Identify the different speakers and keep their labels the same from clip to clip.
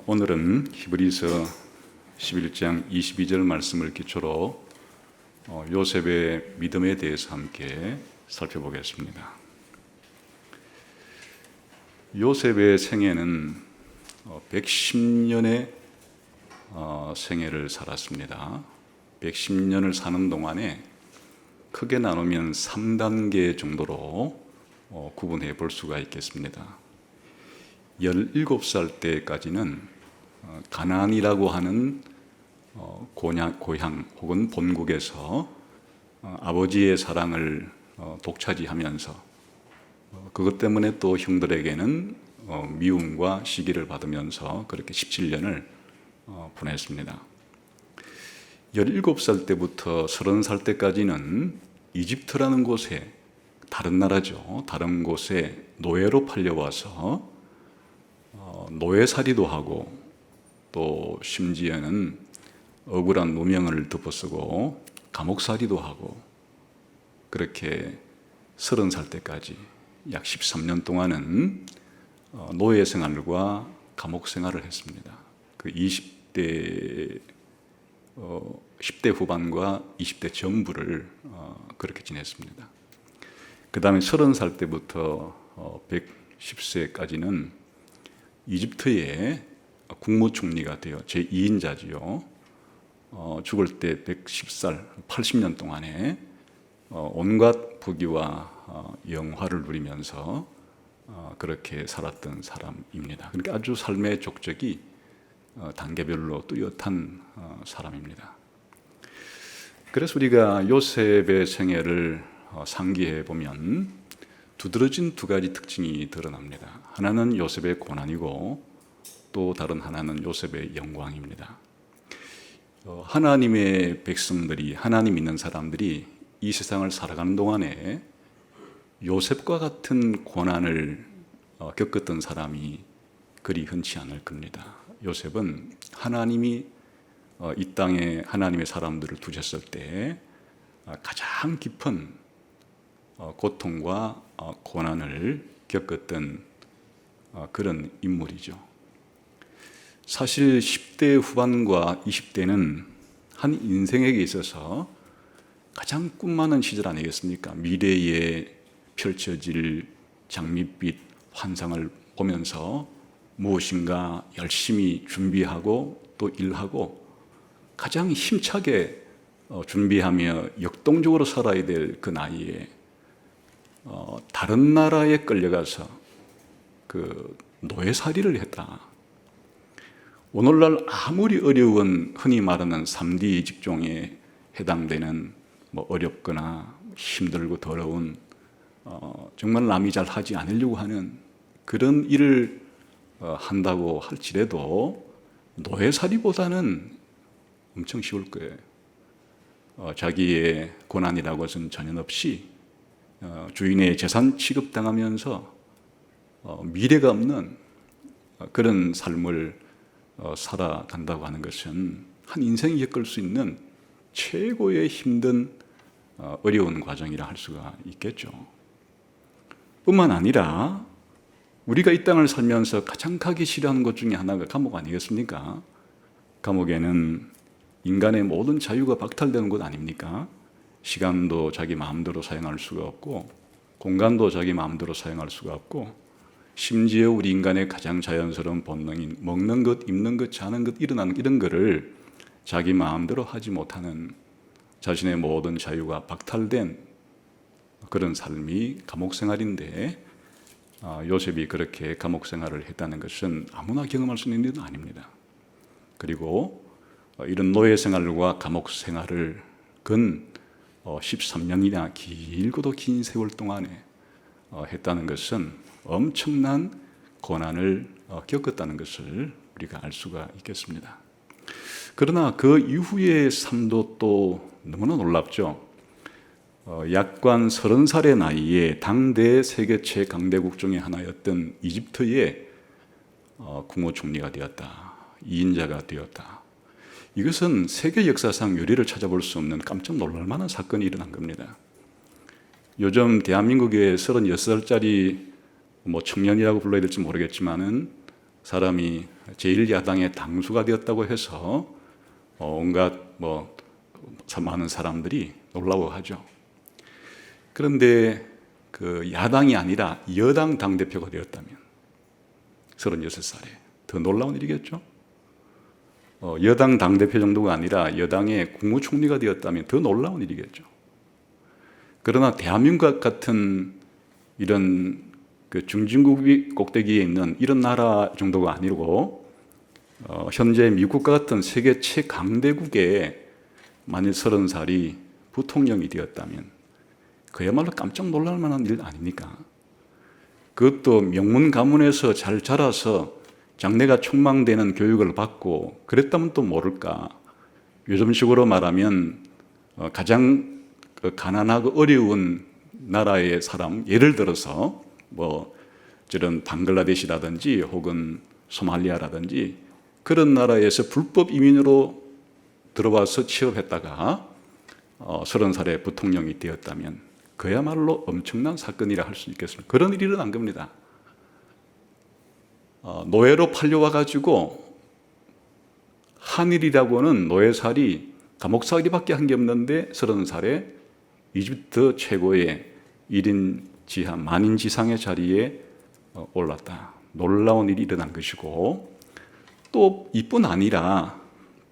Speaker 1: 오늘은 히브리서 11장 22절 말씀을 기초로 요셉의 믿음에 대해서 함께 살펴보겠습니다. 요셉의 생애는 110년의 생애를 살았습니다. 110년을 사는 동안에 크게 나누면 3단계 정도로 구분해 볼 수가 있겠습니다. 17살 때까지는 가나안이라고 하는 고향 혹은 본국에서 아버지의 사랑을 독차지하면서 그것 때문에 또 형들에게는 미움과 시기를 받으면서 그렇게 17년을 보냈습니다. 17살 때부터 30살 때까지는 이집트라는 곳에, 다른 나라죠, 다른 곳에 노예로 팔려와서 노예살이도 하고 또 심지어는 억울한 누명을 덮어쓰고 감옥살이도 하고 그렇게 30살 때까지 약 13년 동안은 노예 생활과 감옥 생활을 했습니다. 그 10대 후반과 20대 전부를 그렇게 지냈습니다. 그 다음에 30살 때부터 110세까지는 이집트의 국무총리가 되어 제2인자지요. 죽을 때 110살, 80년 동안에 온갖 부귀와 영화를 누리면서 그렇게 살았던 사람입니다. 그러니까 아주 삶의 족적이 단계별로 뚜렷한 사람입니다. 그래서 우리가 요셉의 생애를 상기해 보면 두드러진 두 가지 특징이 드러납니다. 하나는 요셉의 고난이고 또 다른 하나는 요셉의 영광입니다. 하나님의 백성들이, 하나님 믿는 사람들이 이 세상을 살아가는 동안에 요셉과 같은 고난을 겪었던 사람이 그리 흔치 않을 겁니다. 요셉은 하나님이 이 땅에 하나님의 사람들을 두셨을 때 가장 깊은 고통과 고난을 겪었던 그런 인물이죠. 사실 10대 후반과 20대는 한 인생에게 있어서 가장 꿈 많은 시절 아니겠습니까? 미래에 펼쳐질 장밋빛 환상을 보면서 무엇인가 열심히 준비하고 또 일하고 가장 힘차게 준비하며 역동적으로 살아야 될 그 나이에 다른 나라에 끌려가서 그 노예살이를 했다. 오늘날 아무리 어려운 흔히 말하는 3D 직종에 해당되는 어렵거나 힘들고 더러운 정말 남이 잘 하지 않으려고 하는 그런 일을 한다고 할지라도 노예살이보다는 엄청 쉬울 거예요. 자기의 고난이라고 해서는 전혀 없이 주인의 재산 취급당하면서 미래가 없는 그런 삶을 살아간다고 하는 것은 한 인생이 겪을 수 있는 최고의 힘든 어려운 과정이라 할 수가 있겠죠. 뿐만 아니라 우리가 이 땅을 살면서 가장 가기 싫어하는 것 중에 하나가 감옥 아니겠습니까? 감옥에는 인간의 모든 자유가 박탈되는 곳 아닙니까? 시간도 자기 마음대로 사용할 수가 없고 공간도 자기 마음대로 사용할 수가 없고 심지어 우리 인간의 가장 자연스러운 본능인 먹는 것, 입는 것, 자는 것, 일어나는 이런 거를 자기 마음대로 하지 못하는 자신의 모든 자유가 박탈된 그런 삶이 감옥 생활인데 요셉이 그렇게 감옥 생활을 했다는 것은 아무나 경험할 수 있는 일은 아닙니다. 그리고 이런 노예 생활과 감옥 생활을 근 13년이나 길고도 긴 세월 동안에 했다는 것은 엄청난 고난을 겪었다는 것을 우리가 알 수가 있겠습니다. 그러나 그 이후의 삶도 또 너무나 놀랍죠. 약관 30살의 나이에 당대 세계 최강대국 중에 하나였던 이집트의 국무총리가 되었다. 2인자가 되었다. 이것은 세계 역사상 유례를 찾아볼 수 없는 깜짝 놀랄 만한 사건이 일어난 겁니다. 요즘 대한민국의 36살짜리 청년이라고 불러야 될지 모르겠지만은 사람이 제1야당의 당수가 되었다고 해서 온갖 많은 사람들이 놀라워하죠. 그런데 그 야당이 아니라 여당 당대표가 되었다면 36살에 더 놀라운 일이겠죠. 여당 당대표 정도가 아니라 여당의 국무총리가 되었다면 더 놀라운 일이겠죠. 그러나 대한민국 같은 이런 그 중진국 꼭대기에 있는 이런 나라 정도가 아니고 현재 미국과 같은 세계 최강대국에 만일 30살이 부통령이 되었다면 그야말로 깜짝 놀랄 만한 일 아닙니까? 그것도 명문 가문에서 잘 자라서 장래가 촉망되는 교육을 받고 그랬다면 또 모를까. 요즘식으로 말하면 가장 가난하고 어려운 나라의 사람, 예를 들어서 저런 방글라데시라든지 혹은 소말리아라든지 그런 나라에서 불법 이민으로 들어와서 취업했다가 30살에 부통령이 되었다면 그야말로 엄청난 사건이라 할 수 있겠습니다. 그런 일이 일어난 겁니다. 노예로 팔려와가지고 한일이라고는 노예살이 감옥살이밖에 한 게 없는데 30살에 이집트 최고의 1인 지하 만인 지상의 자리에 올랐다. 놀라운 일이 일어난 것이고 또 이뿐 아니라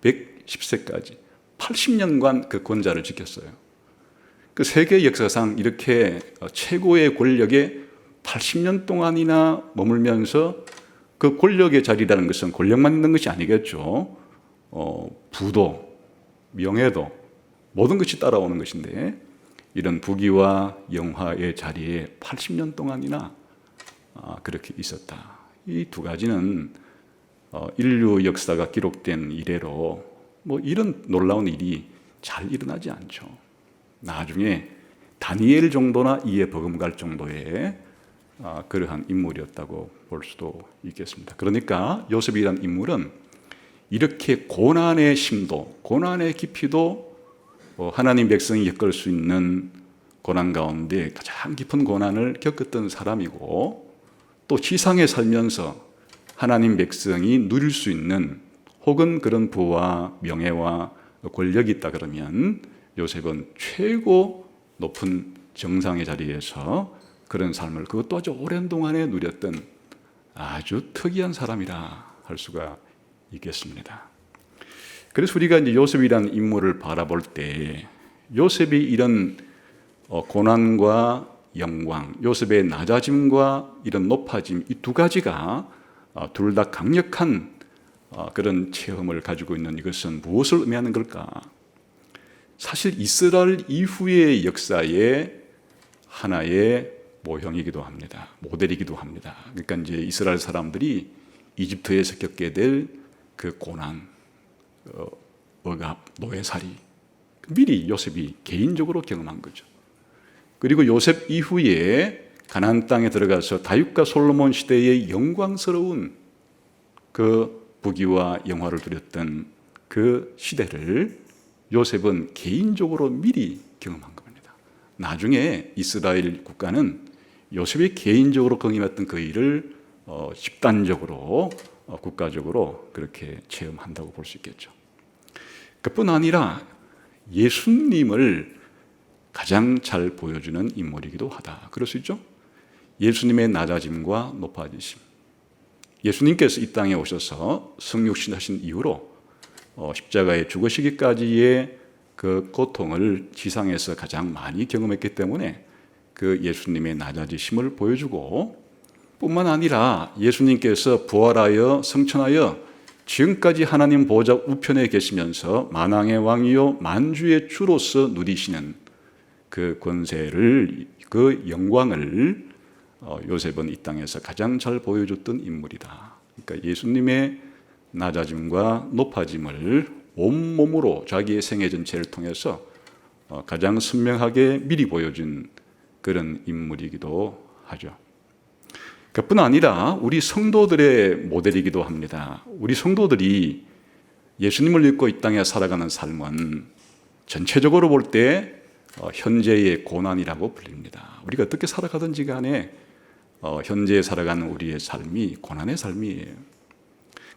Speaker 1: 110세까지 80년간 그 권좌를 지켰어요. 그 세계 역사상 이렇게 최고의 권력에 80년 동안이나 머물면서 그 권력의 자리라는 것은 권력만 있는 것이 아니겠죠. 부도, 명예도 모든 것이 따라오는 것인데 이런 부귀와 영화의 자리에 80년 동안이나 그렇게 있었다. 이 두 가지는 인류 역사가 기록된 이래로 이런 놀라운 일이 잘 일어나지 않죠. 나중에 다니엘 정도나 이에 버금갈 정도의 그러한 인물이었다고 볼 수도 있겠습니다. 그러니까 요셉이라는 인물은 이렇게 고난의 심도, 고난의 깊이도 하나님 백성이 겪을 수 있는 고난 가운데 가장 깊은 고난을 겪었던 사람이고 또 지상에 살면서 하나님 백성이 누릴 수 있는 혹은 그런 부와 명예와 권력이 있다 그러면 요셉은 최고 높은 정상의 자리에서 그런 삶을 그것도 아주 오랜 동안에 누렸던 아주 특이한 사람이라 할 수가 있겠습니다. 그래서 우리가 이제 요셉이라는 인물을 바라볼 때 요셉이 이런 고난과 영광, 요셉의 낮아짐과 이런 높아짐 이 두 가지가 둘 다 강력한 그런 체험을 가지고 있는 이것은 무엇을 의미하는 걸까? 사실 이스라엘 이후의 역사의 하나의 모형이기도 합니다. 모델이기도 합니다. 그러니까 이제 이스라엘 사람들이 이집트에서 겪게 될 그 고난, 억압, 노예살이 미리 요셉이 개인적으로 경험한 거죠. 그리고 요셉 이후에 가나안 땅에 들어가서 다윗과 솔로몬 시대의 영광스러운 그 부귀와 영화를 누렸던 그 시대를 요셉은 개인적으로 미리 경험한 겁니다. 나중에 이스라엘 국가는 요셉이 개인적으로 경험했던 그 일을 집단적으로 국가적으로 그렇게 체험한다고 볼 수 있겠죠. 그뿐 아니라 예수님을 가장 잘 보여주는 인물이기도 하다. 그럴 수 있죠. 예수님의 낮아짐과 높아지심. 예수님께서 이 땅에 오셔서 성육신하신 이후로 십자가에 죽으시기까지의 그 고통을 지상에서 가장 많이 경험했기 때문에 그 예수님의 낮아지심을 보여주고 뿐만 아니라 예수님께서 부활하여 성천하여 지금까지 하나님 보좌 우편에 계시면서 만왕의 왕이요 만주의 주로서 누리시는 그 권세를 그 영광을 요셉은 이 땅에서 가장 잘 보여줬던 인물이다. 그러니까 예수님의 낮아짐과 높아짐을 온몸으로 자기의 생애 전체를 통해서 가장 선명하게 미리 보여준 그런 인물이기도 하죠. 그뿐 아니라 우리 성도들의 모델이기도 합니다. 우리 성도들이 예수님을 믿고 이 땅에 살아가는 삶은 전체적으로 볼 때 현재의 고난이라고 불립니다. 우리가 어떻게 살아가든지 간에 현재에 살아가는 우리의 삶이 고난의 삶이에요.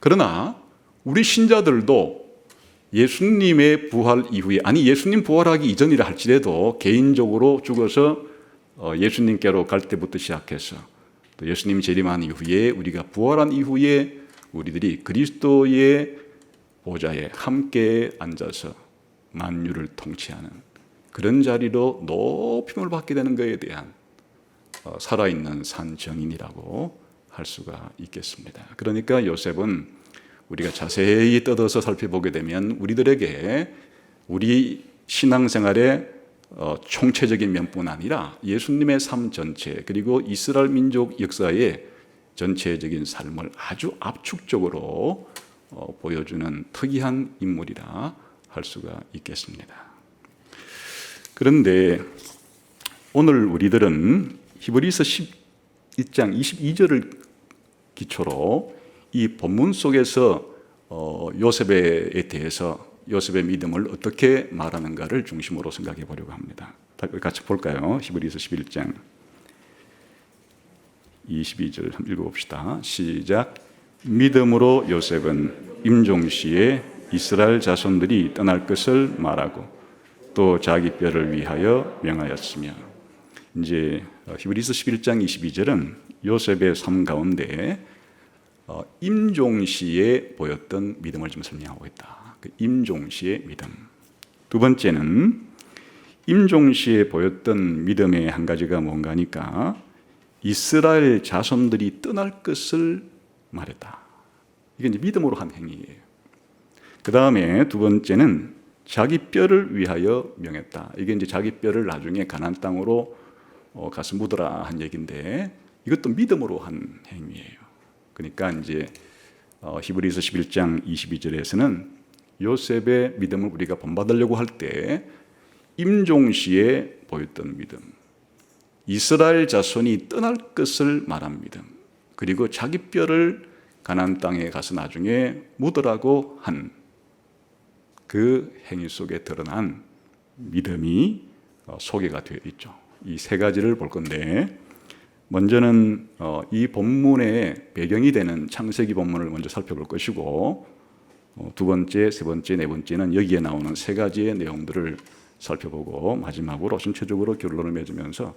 Speaker 1: 그러나 우리 신자들도 예수님의 부활 이후에, 아니 예수님 부활하기 이전이라 할지라도 개인적으로 죽어서 예수님께로 갈 때부터 시작해서 또 예수님 재림한 이후에 우리가 부활한 이후에 우리들이 그리스도의 보좌에 함께 앉아서 만유를 통치하는 그런 자리로 높임을 받게 되는 것에 대한 살아있는 산 증인이라고 할 수가 있겠습니다. 그러니까 요셉은 우리가 자세히 뜯어서 살펴보게 되면 우리들에게 우리 신앙생활의 총체적인 면뿐 아니라 예수님의 삶 전체 그리고 이스라엘 민족 역사의 전체적인 삶을 아주 압축적으로 보여주는 특이한 인물이라 할 수가 있겠습니다. 그런데 오늘 우리들은 히브리서 11장 22절을 기초로 이 본문 속에서 요셉에 대해서 요셉의 믿음을 어떻게 말하는가를 중심으로 생각해 보려고 합니다. 같이 볼까요? 히브리서 11장 22절 한번 읽어봅시다. 시작. 믿음으로 요셉은 임종시에 이스라엘 자손들이 떠날 것을 말하고 또 자기 뼈를 위하여 명하였으며, 이제 히브리서 11장 22절은 요셉의 삶 가운데 임종시에 보였던 믿음을 좀 설명하고 있다. 그 임종시의 믿음. 두 번째는 임종시에 보였던 믿음의 한 가지가 뭔가 하니까 이스라엘 자손들이 떠날 것을 말했다. 이게 이제 믿음으로 한 행위예요. 그 다음에 두 번째는 자기 뼈를 위하여 명했다. 이게 이제 자기 뼈를 나중에 가나안 땅으로 가서 묻어라 한 얘기인데 이것도 믿음으로 한 행위예요. 그러니까 이제 히브리서 11장 22절에서는 요셉의 믿음을 우리가 본받으려고 할 때 임종시에 보였던 믿음, 이스라엘 자손이 떠날 것을 말한 믿음, 그리고 자기 뼈를 가나안 땅에 가서 나중에 묻으라고 한 그 행위 속에 드러난 믿음이 소개가 되어 있죠. 이 세 가지를 볼 건데, 먼저는 이 본문의 배경이 되는 창세기 본문을 먼저 살펴볼 것이고, 두 번째, 세 번째, 네 번째는 여기에 나오는 세 가지의 내용들을 살펴보고 마지막으로 전체적으로 결론을 맺으면서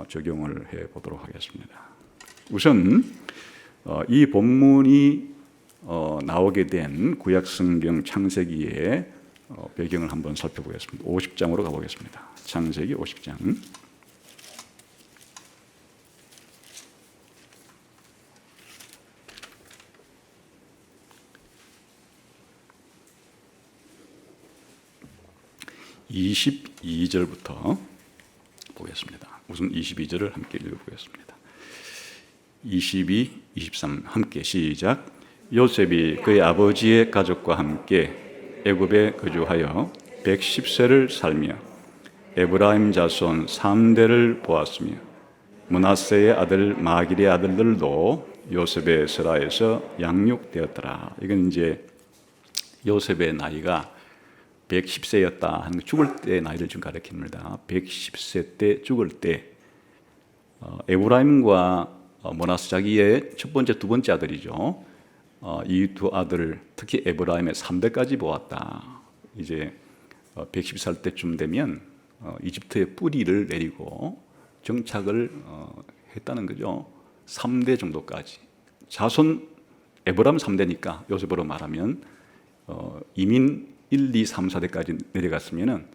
Speaker 1: 적용을 해보도록 하겠습니다. 우선 이 본문이 나오게 된 구약성경 창세기의 배경을 한번 살펴보겠습니다. 50장으로 가보겠습니다. 창세기 50장. (22절부터) 보겠습니다. 우선 22절을 함께 읽어보겠습니다. 22, 23 함께 시작. 요셉이 그의 아버지의 가족과 함께 애굽에 거주하여 110세를 살며 에브라임 자손 3대를 보았으며 므낫세의 아들 마길의 아들들도 요셉의 세라에서 양육되었더라. 이건 이제 요셉의 나이가 110세였다 하는, 죽을 때 나이를 좀 가리킵니다. 110세 때 죽을 때 에브라임과 므낫세, 자기의 첫 번째, 두 번째 아들이죠. 이 두 아들을 특히 에브라임의 3대까지 보았다. 이제 110살 때쯤 되면 이집트의 뿌리를 내리고 정착을 했다는 거죠. 3대 정도까지. 자손 에브라임 3대니까 요셉으로 말하면 이민 1, 2, 3, 4대까지 내려갔으면은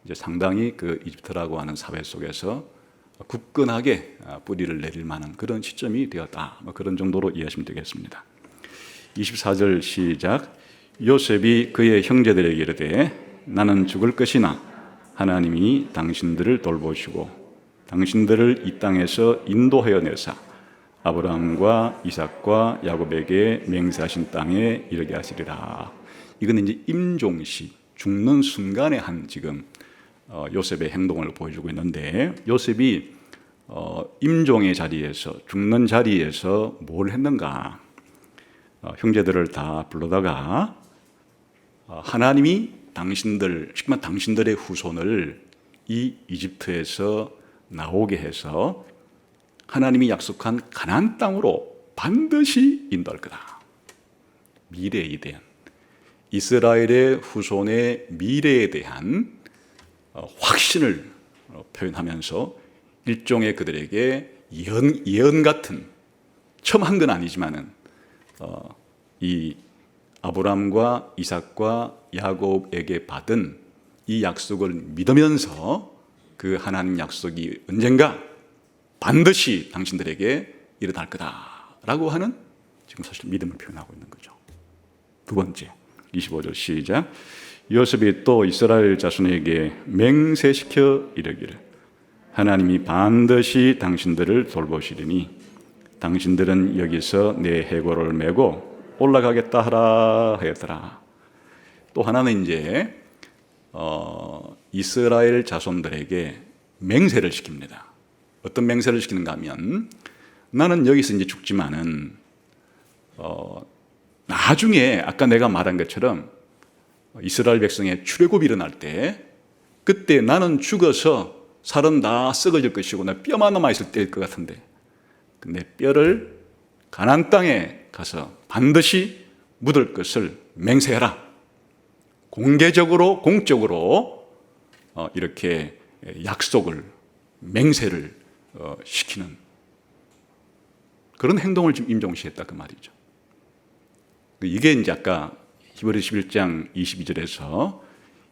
Speaker 1: 이제 상당히 그 이집트라고 하는 사회 속에서 굳건하게 뿌리를 내릴 만한 그런 시점이 되었다. 그런 정도로 이해하시면 되겠습니다. 24절 시작. 요셉이 그의 형제들에게 이르되 나는 죽을 것이나 하나님이 당신들을 돌보시고 당신들을 이 땅에서 인도하여 내사 아브라함과 이삭과 야곱에게 맹세하신 땅에 이르게 하시리라. 이건 이제 임종시, 죽는 순간에 한 지금 요셉의 행동을 보여주고 있는데, 요셉이 임종의 자리에서, 죽는 자리에서 뭘 했는가? 형제들을 다 불러다가 하나님이 당신들의 후손을 이 이집트에서 나오게 해서 하나님이 약속한 가나안 땅으로 반드시 인도할 거다. 미래에 대한, 이스라엘의 후손의 미래에 대한 확신을 표현하면서 일종의 그들에게 예언 같은, 처음 한 건 아니지만은 이 아브라함과 이삭과 야곱에게 받은 이 약속을 믿으면서 그 하나님 약속이 언젠가 반드시 당신들에게 일어날 거다라고 하는 지금 사실 믿음을 표현하고 있는 거죠. 두 번째, 25절 시작. 요셉이 또 이스라엘 자손에게 맹세시켜 이르기를 하나님이 반드시 당신들을 돌보시리니 당신들은 여기서 내 해골을 메고 올라가겠다 하라 하였더라. 또 하나는 이제 이스라엘 자손들에게 맹세를 시킵니다. 어떤 맹세를 시키는가 하면 나는 여기서 이제 죽지만은 나중에 아까 내가 말한 것처럼 이스라엘 백성의 출애굽이 일어날 때 그때 나는 죽어서 살은 다 썩어질 것이고 내 뼈만 남아있을 때일 것 같은데 내 뼈를 가나안 땅에 가서 반드시 묻을 것을 맹세해라. 공개적으로 공적으로 이렇게 약속을 맹세를 시키는 그런 행동을 지금 임종시 했다 그 말이죠. 이게 이제 아까 히브리서 11장 22절에서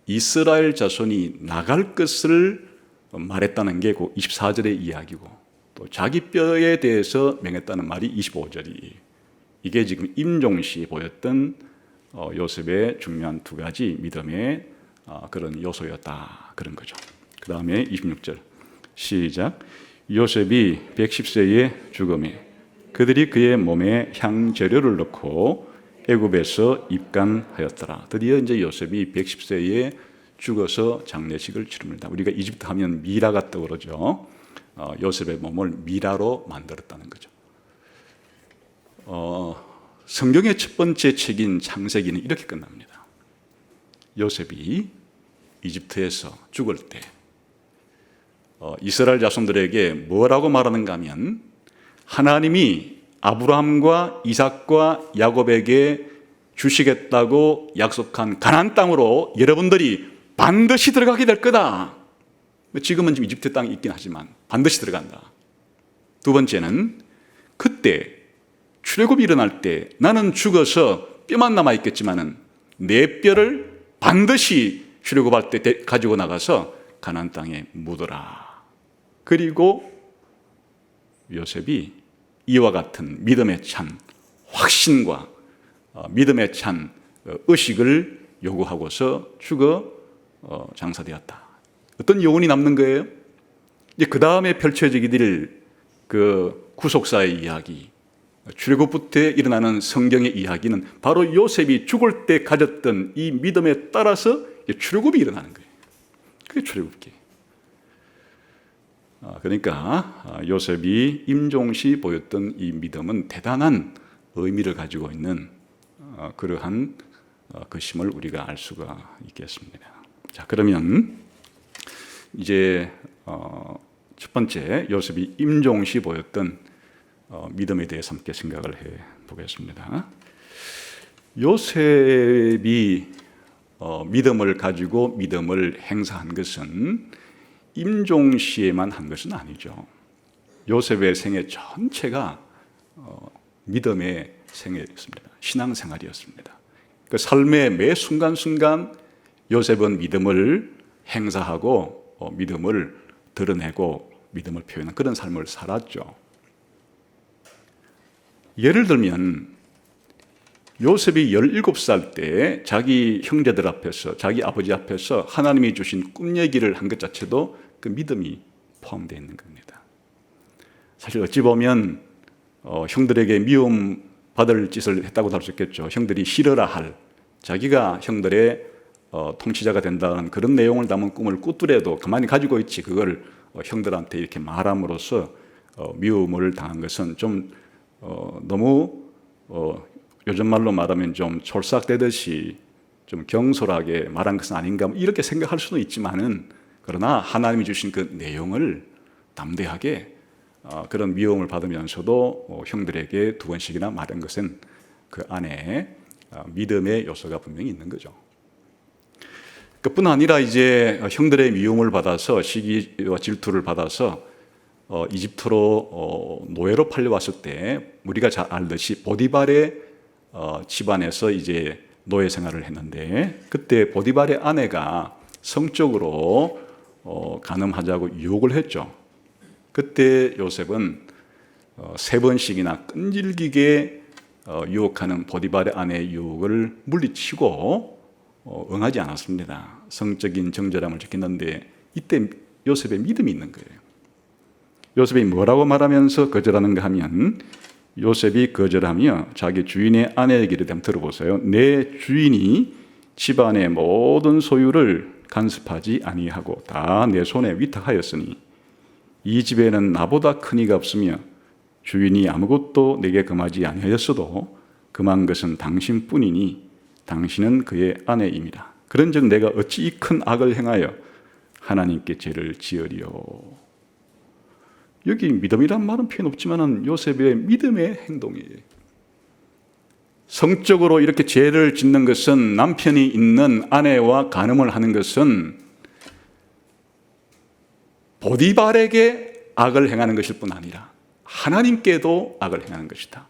Speaker 1: 이스라엘 자손이 나갈 것을 말했다는 게 그 24절의 이야기고 또 자기 뼈에 대해서 맹했다는 말이 25절이 이게 지금 임종시 보였던 요셉의 중요한 두 가지 믿음의 그런 요소였다 그런 거죠. 그 다음에 26절 시작. 요셉이 110세에 죽음에 그들이 그의 몸에 향재료를 넣고 애굽에서 입간하였더라. 드디어 이제 요셉이 110세에 죽어서 장례식을 치릅니다. 우리가 이집트 하면 미라가 떠오르죠. 요셉의 몸을 미라로 만들었다는 거죠. 성경의 첫 번째 책인 창세기는 이렇게 끝납니다. 요셉이 이집트에서 죽을 때 이스라엘 자손들에게 뭐라고 말하는가 하면 하나님이 아브라함과 이삭과 야곱에게 주시겠다고 약속한 가나안 땅으로 여러분들이 반드시 들어가게 될 거다. 지금은 지금 이집트 땅이 있긴 하지만 반드시 들어간다. 두 번째는 그때 출애굽이 일어날 때 나는 죽어서 뼈만 남아있겠지만은 내 뼈를 반드시 출애굽할 때 가지고 나가서 가나안 땅에 묻어라. 그리고 요셉이 이와 같은 믿음에 찬 확신과 믿음에 찬 의식을 요구하고서 죽어 장사되었다. 어떤 요원이 남는 거예요? 이제 그 다음에 펼쳐지게 될 그 구속사의 이야기, 출애굽부터 일어나는 성경의 이야기는 바로 요셉이 죽을 때 가졌던 이 믿음에 따라서 출애굽이 일어나는 거예요. 그게 출애굽기. 그러니까 요셉이 임종시 보였던 이 믿음은 대단한 의미를 가지고 있는 그러한 것임을 우리가 알 수가 있겠습니다. 자, 그러면 이제 첫 번째 요셉이 임종시 보였던 믿음에 대해서 함께 생각을 해 보겠습니다. 요셉이 믿음을 가지고 믿음을 행사한 것은 임종시에만 한 것은 아니죠. 요셉의 생애 전체가 믿음의 생애였습니다. 신앙생활이었습니다. 그 삶의 매 순간순간 요셉은 믿음을 행사하고 믿음을 드러내고 믿음을 표현한 그런 삶을 살았죠. 예를 들면 요셉이 17살 때 자기 형제들 앞에서 자기 아버지 앞에서 하나님이 주신 꿈 얘기를 한 것 자체도 그 믿음이 포함되어 있는 겁니다. 사실 어찌 보면 형들에게 미움 받을 짓을 했다고도 할 수 있겠죠. 형들이 싫어라 할 자기가 형들의 통치자가 된다는 그런 내용을 담은 꿈을 꾸더라도 가만히 가지고 있지 그걸 형들한테 이렇게 말함으로써 미움을 당한 것은 좀 너무 요즘 말로 말하면 좀 촐싹대듯이 좀 경솔하게 말한 것은 아닌가 이렇게 생각할 수는 있지만은 그러나 하나님이 주신 그 내용을 담대하게 그런 미움을 받으면서도 형들에게 두 번씩이나 말한 것은 그 안에 믿음의 요소가 분명히 있는 거죠. 그뿐 아니라 이제 형들의 미움을 받아서 시기와 질투를 받아서 이집트로 노예로 팔려왔을 때 우리가 잘 알듯이 보디발의 집안에서 이제 노예 생활을 했는데 그때 보디발의 아내가 성적으로 간음하자고 유혹을 했죠. 그때 요셉은 3번씩이나 끈질기게 유혹하는 보디발의 아내의 유혹을 물리치고 응하지 않았습니다. 성적인 정절함을 지켰는데 이때 요셉의 믿음이 있는 거예요. 요셉이 뭐라고 말하면서 거절하는가 하면 요셉이 거절하며 자기 주인의 아내에게 한번 들어보세요. 내 주인이 집안의 모든 소유를 간섭하지 아니하고 다 내 손에 위탁하였으니 이 집에는 나보다 큰 이가 없으며 주인이 아무것도 내게 금하지 아니하였어도 금한 것은 당신뿐이니 당신은 그의 아내입니다. 그런즉 내가 어찌 이 큰 악을 행하여 하나님께 죄를 지으리요. 여기 믿음이란 말은 표현 없지만은 요셉의 믿음의 행동이에요. 성적으로 이렇게 죄를 짓는 것은 남편이 있는 아내와 간음을 하는 것은 보디발에게 악을 행하는 것일 뿐 아니라 하나님께도 악을 행하는 것이다.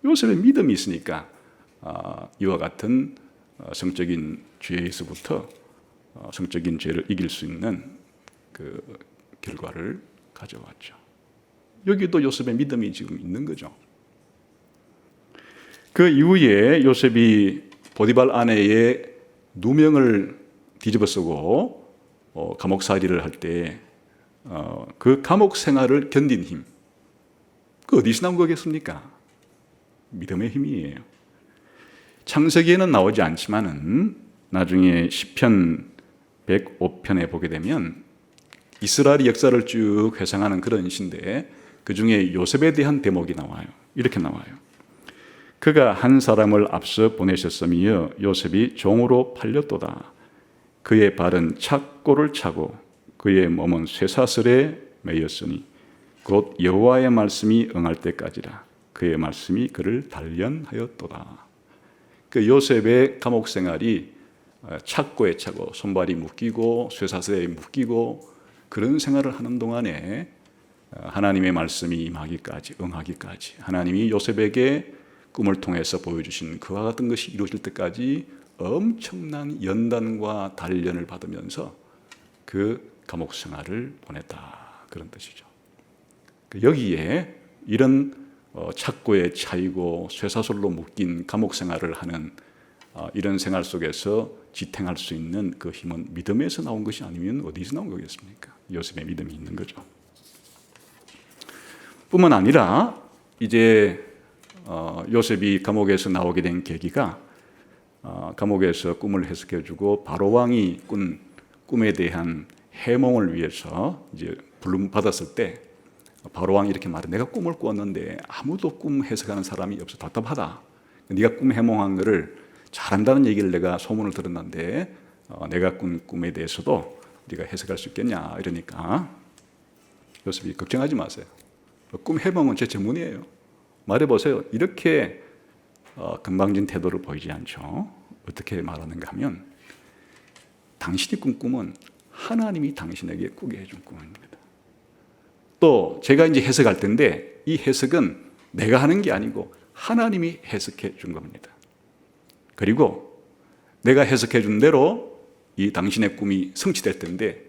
Speaker 1: 요셉의 믿음이 있으니까 이와 같은 성적인 죄에서부터 성적인 죄를 이길 수 있는 그 결과를 가져왔죠. 여기도 요셉의 믿음이 지금 있는 거죠. 그 이후에 요셉이 보디발 아내의 누명을 뒤집어 쓰고 감옥살이를 할 때 그 감옥 생활을 견딘 힘, 그 어디서 나온 거겠습니까? 믿음의 힘이에요. 창세기에는 나오지 않지만은 나중에 시편 105편에 보게 되면 이스라엘의 역사를 쭉 회상하는 그런 시인데 그 중에 요셉에 대한 대목이 나와요. 이렇게 나와요. 그가 한 사람을 앞서 보내셨으며 요셉이 종으로 팔렸도다. 그의 발은 착고를 차고 그의 몸은 쇠사슬에 매였으니 곧 여호와의 말씀이 응할 때까지라. 그의 말씀이 그를 단련하였도다. 그 요셉의 감옥 생활이 착고에 차고 손발이 묶이고 쇠사슬에 묶이고 그런 생활을 하는 동안에 하나님의 말씀이 임하기까지 응하기까지 하나님이 요셉에게 꿈을 통해서 보여주신 그와 같은 것이 이루어질 때까지 엄청난 연단과 단련을 받으면서 그 감옥 생활을 보냈다. 그런 뜻이죠. 여기에 이런 착고에 차이고 쇠사슬로 묶인 감옥 생활을 하는 이런 생활 속에서 지탱할 수 있는 그 힘은 믿음에서 나온 것이 아니면 어디서 나온 거겠습니까? 요셉의 믿음이 있는 거죠. 뿐만 아니라 이제 요셉이 감옥에서 나오게 된 계기가 감옥에서 꿈을 해석해주고 바로 왕이 꾼 꿈에 대한 해몽을 위해서 이제 부름 받았을 때 바로 왕이 이렇게 말해. 내가 꿈을 꾸었는데 아무도 꿈 해석하는 사람이 없어 답답하다. 네가 꿈 해몽한 거를 잘한다는 얘기를 내가 소문을 들었는데 내가 꾼 꿈에 대해서도 네가 해석할 수 있겠냐 이러니까 요셉이 걱정하지 마세요. 꿈 해몽은 제 전문이에요. 말해보세요. 이렇게 건방진 태도를 보이지 않죠. 어떻게 말하는가 하면 당신이 꾼 꿈은 하나님이 당신에게 꾸게 해준 꿈입니다. 또 제가 이제 해석할 텐데 이 해석은 내가 하는 게 아니고 하나님이 해석해 준 겁니다. 그리고 내가 해석해 준 대로 이 당신의 꿈이 성취될 텐데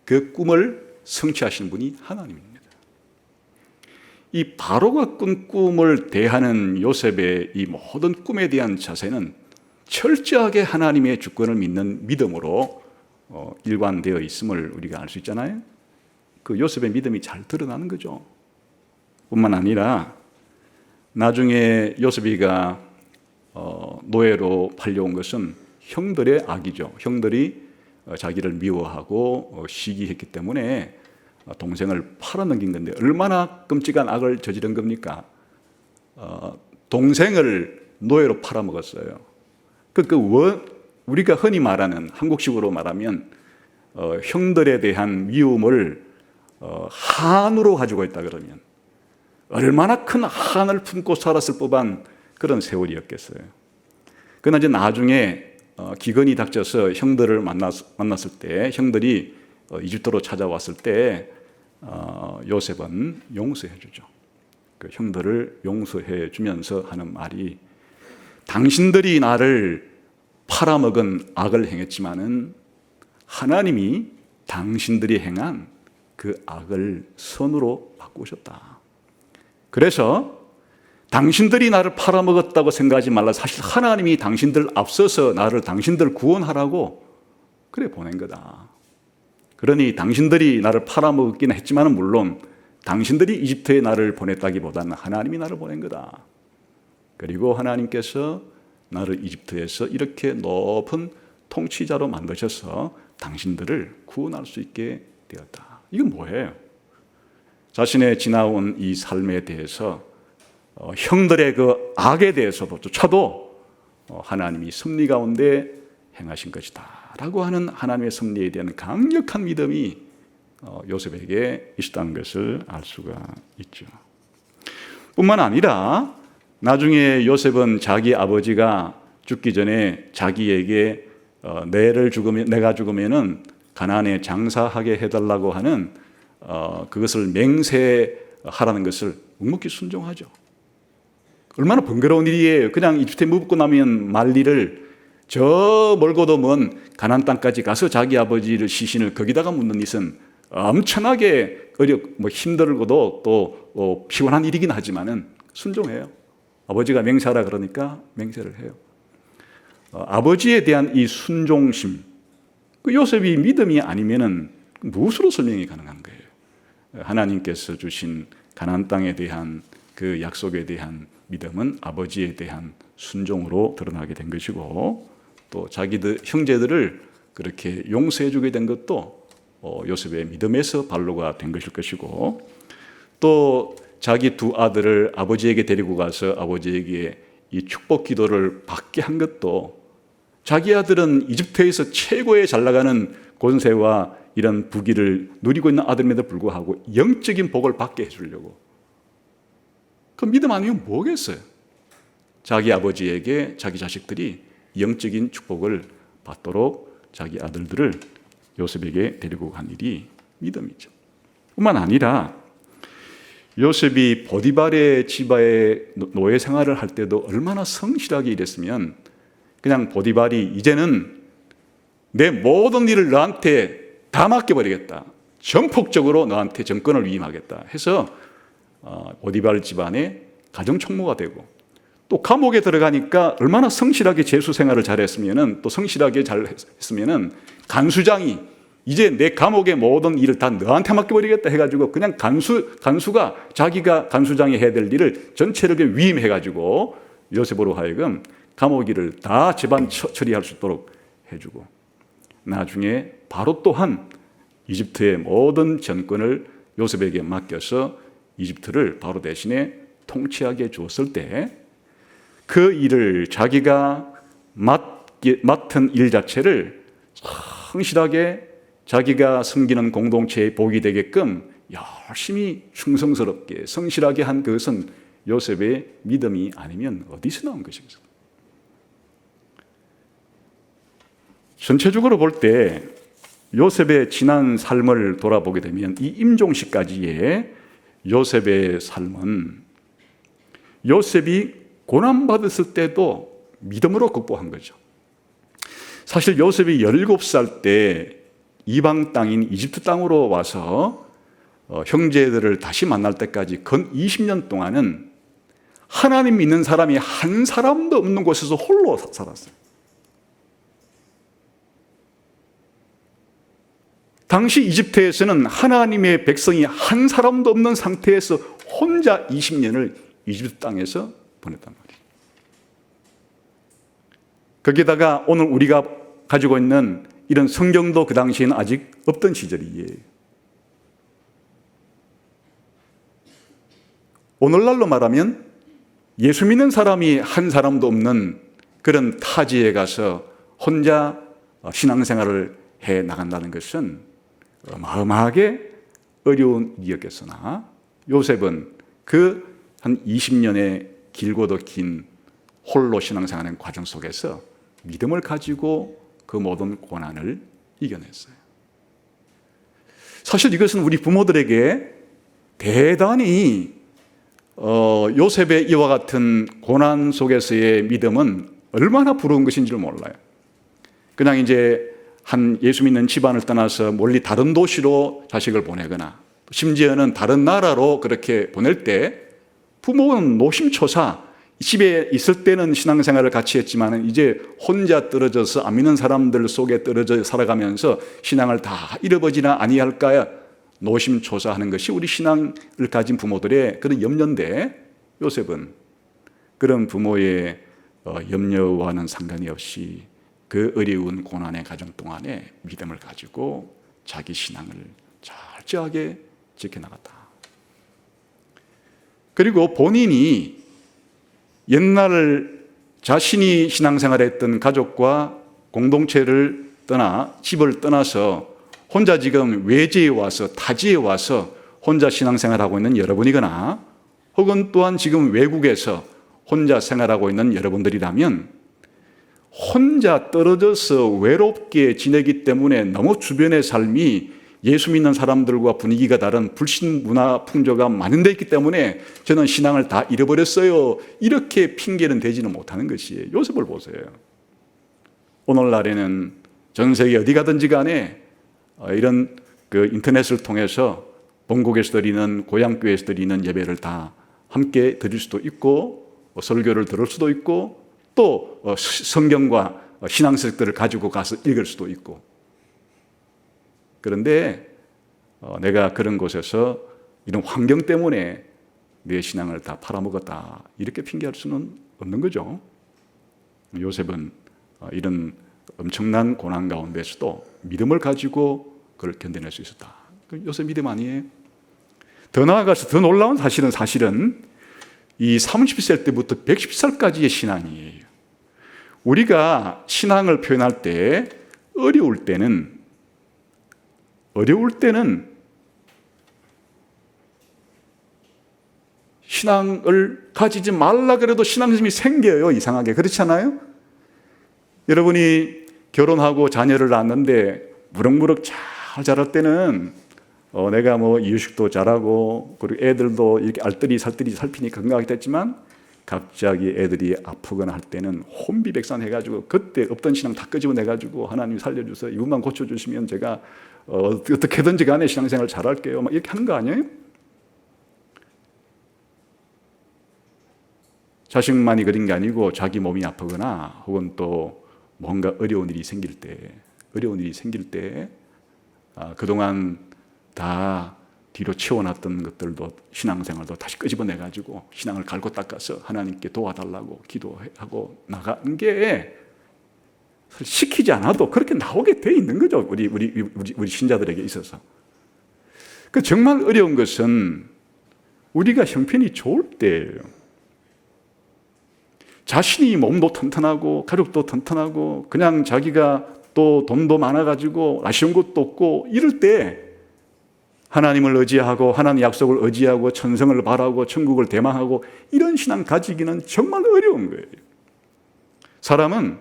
Speaker 1: 그 꿈을 성취하신 분이 하나님입니다. 이 바로가 꾼 꿈을 대하는 요셉의 이 모든 꿈에 대한 자세는 철저하게 하나님의 주권을 믿는 믿음으로 일관되어 있음을 우리가 알 수 있잖아요. 그 요셉의 믿음이 잘 드러나는 거죠. 뿐만 아니라 나중에 요셉이가 노예로 팔려온 것은 형들의 악이죠. 형들이 자기를 미워하고 시기했기 때문에 동생을 팔아넘긴 건데 얼마나 끔찍한 악을 저지른 겁니까? 동생을 노예로 팔아먹었어요. 우리가 흔히 말하는 한국식으로 말하면 형들에 대한 미움을 한으로 가지고 있다 그러면 얼마나 큰 한을 품고 살았을 법한 그런 세월이었겠어요. 그러나 이제 나중에 기근이 닥쳐서 형들을 만났을 때, 형들이 이집트로 찾아왔을 때 요셉은 용서해 주죠. 그 형들을 용서해 주면서 하는 말이, 당신들이 나를 팔아먹은 악을 행했지만은 하나님이 당신들이 행한 그 악을 선으로 바꾸셨다. 그래서 당신들이 나를 팔아먹었다고 생각하지 말라. 사실 하나님이 당신들 앞서서 당신들 구원하라고 그래 보낸 거다. 그러니 당신들이 나를 팔아먹었긴 했지만 물론 당신들이 이집트에 나를 보냈다기보다는 하나님이 나를 보낸 거다. 그리고 하나님께서 나를 이집트에서 이렇게 높은 통치자로 만드셔서 당신들을 구원할 수 있게 되었다. 이건 뭐예요? 자신의 지나온 이 삶에 대해서 형들의 그 악에 대해서조차도 하나님이 섭리 가운데 행하신 것이다 라고 하는 하나님의 섭리에 대한 강력한 믿음이 요셉에게 있었다는 것을 알 수가 있죠. 뿐만 아니라 나중에 요셉은 자기 아버지가 죽기 전에 자기에게 내가 죽으면은 가나안에 장사하게 해달라고 하는 그것을 맹세하라는 것을 묵묵히 순종하죠. 얼마나 번거로운 일이에요. 그냥 이집트에 묵고 나면 말 일을 저 멀고도 먼 가나안 땅까지 가서 자기 아버지를 시신을 거기다가 묻는 것은 엄청나게 힘들고도 또 피곤한 일이긴 하지만은 순종해요. 아버지가 맹세하라 그러니까 맹세를 해요. 아버지에 대한 이 순종심, 그 요셉이 믿음이 아니면은 무엇으로 설명이 가능한 거예요? 하나님께서 주신 가나안 땅에 대한 그 약속에 대한 믿음은 아버지에 대한 순종으로 드러나게 된 것이고, 또 자기들 형제들을 그렇게 용서해 주게 된 것도 요셉의 믿음에서 발로가 된 것일 것이고, 또 자기 두 아들을 아버지에게 데리고 가서 아버지에게 이 축복 기도를 받게 한 것도, 자기 아들은 이집트에서 최고의 잘 나가는 권세와 이런 부귀를 누리고 있는 아들임에도 불구하고 영적인 복을 받게 해주려고. 그 믿음 아니면 뭐겠어요? 자기 아버지에게 자기 자식들이 영적인 축복을 받도록 자기 아들들을 요셉에게 데리고 간 일이 믿음이죠. 뿐만 아니라 요셉이 보디발의 집에 노예 생활을 할 때도 얼마나 성실하게 일했으면, 그냥 보디발이 이제는 내 모든 일을 너한테 다 맡겨버리겠다, 전폭적으로 너한테 정권을 위임하겠다 해서 보디발 집안의 가정총무가 되고, 또 감옥에 들어가니까 얼마나 성실하게 재수 생활을 잘했으면은, 또 성실하게 잘했으면은 간수장이 이제 내 감옥의 모든 일을 다 너한테 맡겨버리겠다 해가지고 그냥 간수가 자기가 간수장이 해야 될 일을 전체를 위임해가지고 요셉으로 하여금 감옥 일을 다 집안 처리할 수 있도록 해주고, 나중에 바로 또한 이집트의 모든 전권을 요셉에게 맡겨서 이집트를 바로 대신에 통치하게 주었을 때, 그 일을 자기가 맡은 일 자체를 성실하게 자기가 섬기는 공동체의 복이 되게끔 열심히 충성스럽게 성실하게 한 그것은 요셉의 믿음이 아니면 어디서 나온 것이겠습니까? 전체적으로 볼 때 요셉의 지난 삶을 돌아보게 되면 이 임종시까지의 요셉의 삶은 요셉이 고난받았을 때도 믿음으로 극복한 거죠. 사실 요셉이 17살 때 이방 땅인 이집트 땅으로 와서 형제들을 다시 만날 때까지 근 20년 동안은 하나님 믿는 사람이 한 사람도 없는 곳에서 홀로 살았어요. 당시 이집트에서는 하나님의 백성이 한 사람도 없는 상태에서 혼자 20년을 이집트 땅에서 보냈단 말이에요. 거기다가 오늘 우리가 가지고 있는 이런 성경도 그 당시에는 아직 없던 시절이에요. 오늘날로 말하면 예수 믿는 사람이 한 사람도 없는 그런 타지에 가서 혼자 신앙생활을 해 나간다는 것은 어마어마하게 어려운 일이었겠으나, 요셉은 그 한 20년의 길고도 긴 홀로 신앙생활하는 과정 속에서 믿음을 가지고 그 모든 고난을 이겨냈어요. 사실 이것은 우리 부모들에게 대단히 요셉의 이와 같은 고난 속에서의 믿음은 얼마나 부러운 것인지를 몰라요. 그냥 이제 한 예수 믿는 집안을 떠나서 멀리 다른 도시로 자식을 보내거나 심지어는 다른 나라로 그렇게 보낼 때 부모는 노심초사 집에 있을 때는 신앙생활을 같이 했지만 이제 혼자 떨어져서 안 믿는 사람들 속에 떨어져 살아가면서 신앙을 다 잃어버리나 아니할까 노심초사하는 것이 우리 신앙을 가진 부모들의 그런 염려인데, 요셉은 그런 부모의 염려와는 상관이 없이 그 어려운 고난의 과정 동안에 믿음을 가지고 자기 신앙을 철저하게 지켜나갔다. 그리고 본인이 옛날 자신이 신앙생활했던 가족과 공동체를 떠나 집을 떠나서 혼자 지금 외지에 와서 타지에 와서 혼자 신앙생활하고 있는 여러분이거나 혹은 또한 지금 외국에서 혼자 생활하고 있는 여러분들이라면 혼자 떨어져서 외롭게 지내기 때문에 너무 주변의 삶이 예수 믿는 사람들과 분위기가 다른 불신 문화 풍조가 만연되어 있기 때문에 저는 신앙을 다 잃어버렸어요, 이렇게 핑계는 대지는 못하는 것이에요. 요셉을 보세요. 오늘날에는 전 세계 어디 가든지 간에 이런 그 인터넷을 통해서 본국에서 드리는, 고향교회에서 드리는 예배를 다 함께 드릴 수도 있고 설교를 들을 수도 있고 또 성경과 신앙책들을 가지고 가서 읽을 수도 있고. 그런데 내가 그런 곳에서 이런 환경 때문에 내 신앙을 다 팔아먹었다, 이렇게 핑계할 수는 없는 거죠. 요셉은 이런 엄청난 고난 가운데서도 믿음을 가지고 그걸 견뎌낼 수 있었다. 요셉 믿음 아니에요? 더 나아가서 더 놀라운 사실은 이 30살 때부터 110살까지의 신앙이에요. 우리가 신앙을 표현할 때 어려울 때는 신앙을 가지지 말라 그래도 신앙심이 생겨요. 이상하게. 그렇지 않아요? 여러분이 결혼하고 자녀를 낳았는데 무럭무럭 잘 자랄 때는 내가 뭐 이유식도 잘하고 그리고 애들도 이렇게 알뜰히 살뜰히 살피니까 건강하게 됐지만 갑자기 애들이 아프거나 할 때는 혼비백산해가지고 그때 없던 신앙 다 끄집어내가지고 하나님 살려주세요, 이것만 고쳐주시면 제가 어떻게든지 간에 신앙생활 잘할게요, 막 이렇게 하는 거 아니에요? 자식만이 그런 게 아니고 자기 몸이 아프거나 혹은 또 뭔가 어려운 일이 생길 때 그동안 다 뒤로 치워놨던 것들도 신앙생활도 다시 끄집어내가지고 신앙을 갈고 닦아서 하나님께 도와달라고 기도하고 나가는 게 시키지 않아도 그렇게 나오게 돼 있는 거죠. 우리 신자들에게 있어서. 그 정말 어려운 것은 우리가 형편이 좋을 때예요. 자신이 몸도 튼튼하고 가족도 튼튼하고 그냥 자기가 또 돈도 많아가지고 아쉬운 것도 없고 이럴 때 하나님을 의지하고 하나님 약속을 의지하고 천성을 바라고 천국을 대망하고 이런 신앙 가지기는 정말 어려운 거예요. 사람은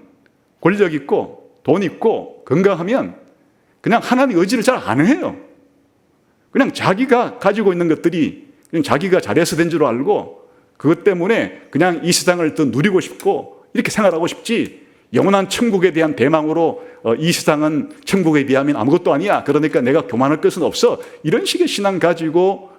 Speaker 1: 권력 있고 돈 있고 건강하면 그냥 하나님 의지를 잘 안 해요. 그냥 자기가 가지고 있는 것들이 그냥 자기가 잘해서 된 줄 알고 그것 때문에 그냥 이 세상을 더 누리고 싶고 이렇게 생활하고 싶지, 영원한 천국에 대한 대망으로 이 세상은 천국에 비하면 아무것도 아니야, 그러니까 내가 교만할 것은 없어, 이런 식의 신앙 가지고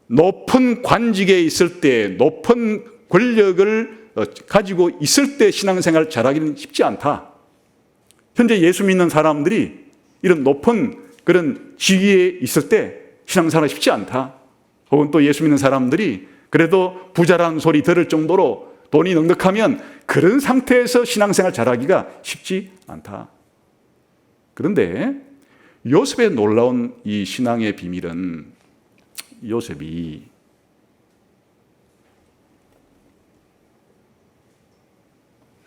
Speaker 1: 높은 관직에 있을 때, 높은 권력을 가지고 있을 때 신앙생활 잘하기는 쉽지 않다. 현재 예수 믿는 사람들이 이런 높은 그런 지위에 있을 때 신앙생활이 쉽지 않다. 혹은 또 예수 믿는 사람들이 그래도 부자라는 소리 들을 정도로 돈이 넉넉하면 그런 상태에서 신앙생활 잘하기가 쉽지 않다. 그런데 요셉의 놀라운 이 신앙의 비밀은 요셉이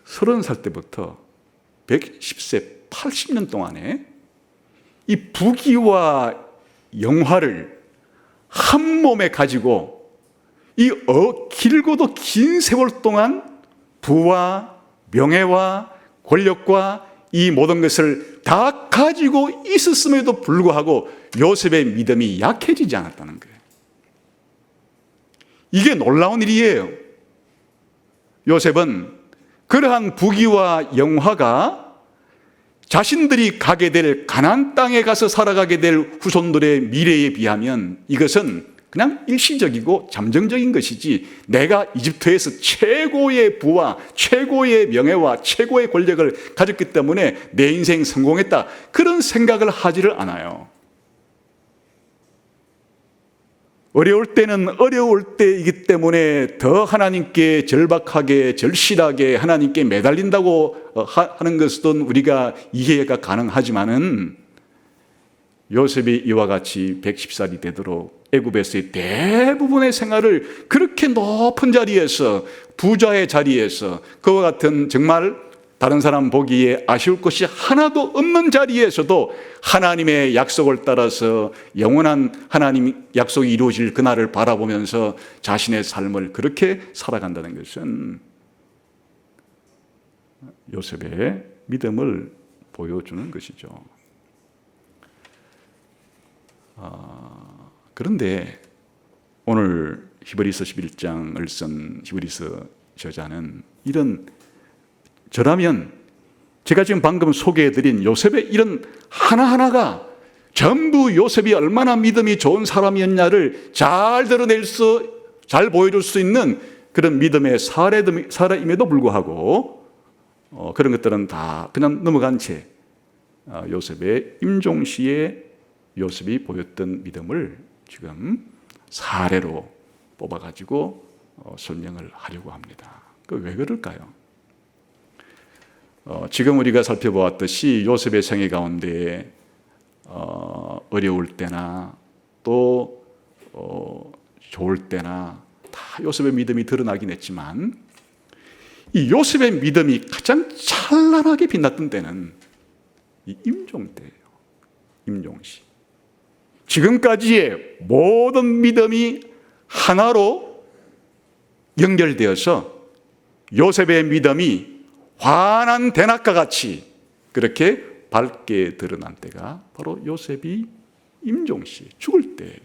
Speaker 1: 서른 살 때부터 110세 80년 동안에 이 부귀와 영화를 한 몸에 가지고 이 길고도 긴 세월 동안 부와 명예와 권력과 이 모든 것을 다 가지고 있었음에도 불구하고 요셉의 믿음이 약해지지 않았다는 거예요. 이게 놀라운 일이에요. 요셉은 그러한 부귀와 영화가 자신들이 가게 될 가나안 땅에 가서 살아가게 될 후손들의 미래에 비하면 이것은 그냥 일시적이고 잠정적인 것이지, 내가 이집트에서 최고의 부와 최고의 명예와 최고의 권력을 가졌기 때문에 내 인생 성공했다, 그런 생각을 하지를 않아요. 어려울 때는 어려울 때이기 때문에 더 하나님께 절박하게 절실하게 하나님께 매달린다고 하는 것은 우리가 이해가 가능하지만은, 요셉이 이와 같이 110살이 되도록 애굽에서의 대부분의 생활을 그렇게 높은 자리에서, 부자의 자리에서, 그와 같은 정말 다른 사람 보기에 아쉬울 것이 하나도 없는 자리에서도 하나님의 약속을 따라서 영원한 하나님 약속이 이루어질 그날을 바라보면서 자신의 삶을 그렇게 살아간다는 것은 요셉의 믿음을 보여주는 것이죠. 그런데 오늘 히브리서 11장을 쓴 히브리서 저자는 저라면 제가 지금 방금 소개해드린 요셉의 이런 하나하나가 전부 요셉이 얼마나 믿음이 좋은 사람이었냐를 잘 잘 보여줄 수 있는 그런 믿음의 사례임에도 불구하고 그런 것들은 다 그냥 넘어간 채 요셉의 임종시에 요셉이 보였던 믿음을 지금 사례로 뽑아가지고 설명을 하려고 합니다. 왜 그럴까요? 지금 우리가 살펴보았듯이 요셉의 생애 가운데 어려울 때나 또 좋을 때나 다 요셉의 믿음이 드러나긴 했지만, 이 요셉의 믿음이 가장 찬란하게 빛났던 때는 이 임종 때예요. 임종시. 지금까지의 모든 믿음이 하나로 연결되어서 요셉의 믿음이 환한 대낮과 같이 그렇게 밝게 드러난 때가 바로 요셉이 임종시, 죽을 때,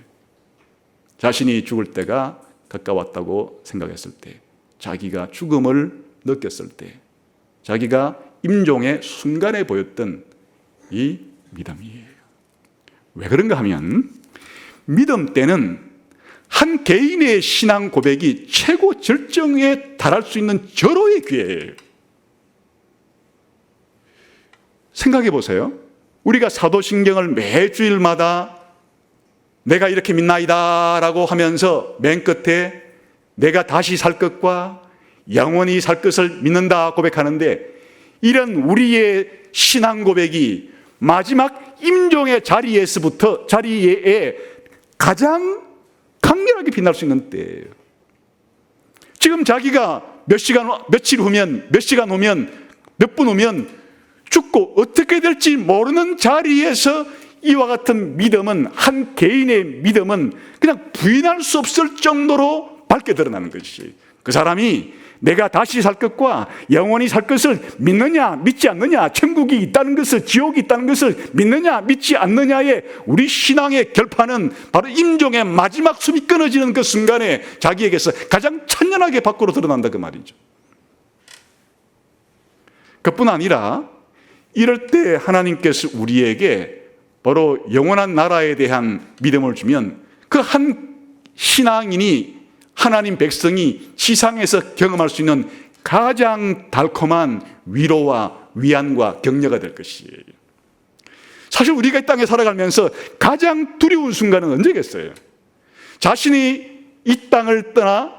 Speaker 1: 자신이 죽을 때가 가까웠다고 생각했을 때, 자기가 죽음을 느꼈을 때, 자기가 임종의 순간에 보였던 이 믿음이에요. 왜 그런가 하면, 믿음 때는 한 개인의 신앙 고백이 최고 절정에 달할 수 있는 절호의 기회예요. 생각해 보세요. 우리가 사도신경을 매주일마다 내가 이렇게 믿나이다 라고 하면서 맨 끝에 내가 다시 살 것과 영원히 살 것을 믿는다 고백하는데, 이런 우리의 신앙 고백이 마지막 임종의 자리에 가장 강렬하게 빛날 수 있는 때예요. 지금 자기가 며칠 후면, 몇 시간 후면, 몇 분 후면 죽고 어떻게 될지 모르는 자리에서 이와 같은 믿음은, 한 개인의 믿음은 그냥 부인할 수 없을 정도로 밝게 드러나는 것이, 그 사람이 내가 다시 살 것과 영원히 살 것을 믿느냐 믿지 않느냐, 천국이 있다는 것을, 지옥이 있다는 것을 믿느냐 믿지 않느냐의 우리 신앙의 결판은 바로 임종의 마지막 숨이 끊어지는 그 순간에 자기에게서 가장 찬연하게 밖으로 드러난다, 그 말이죠. 그뿐 아니라 이럴 때 하나님께서 우리에게 바로 영원한 나라에 대한 믿음을 주면, 그 한 신앙인이, 하나님 백성이 지상에서 경험할 수 있는 가장 달콤한 위로와 위안과 격려가 될 것이에요. 사실 우리가 이 땅에 살아가면서 가장 두려운 순간은 언제겠어요? 자신이 이 땅을 떠나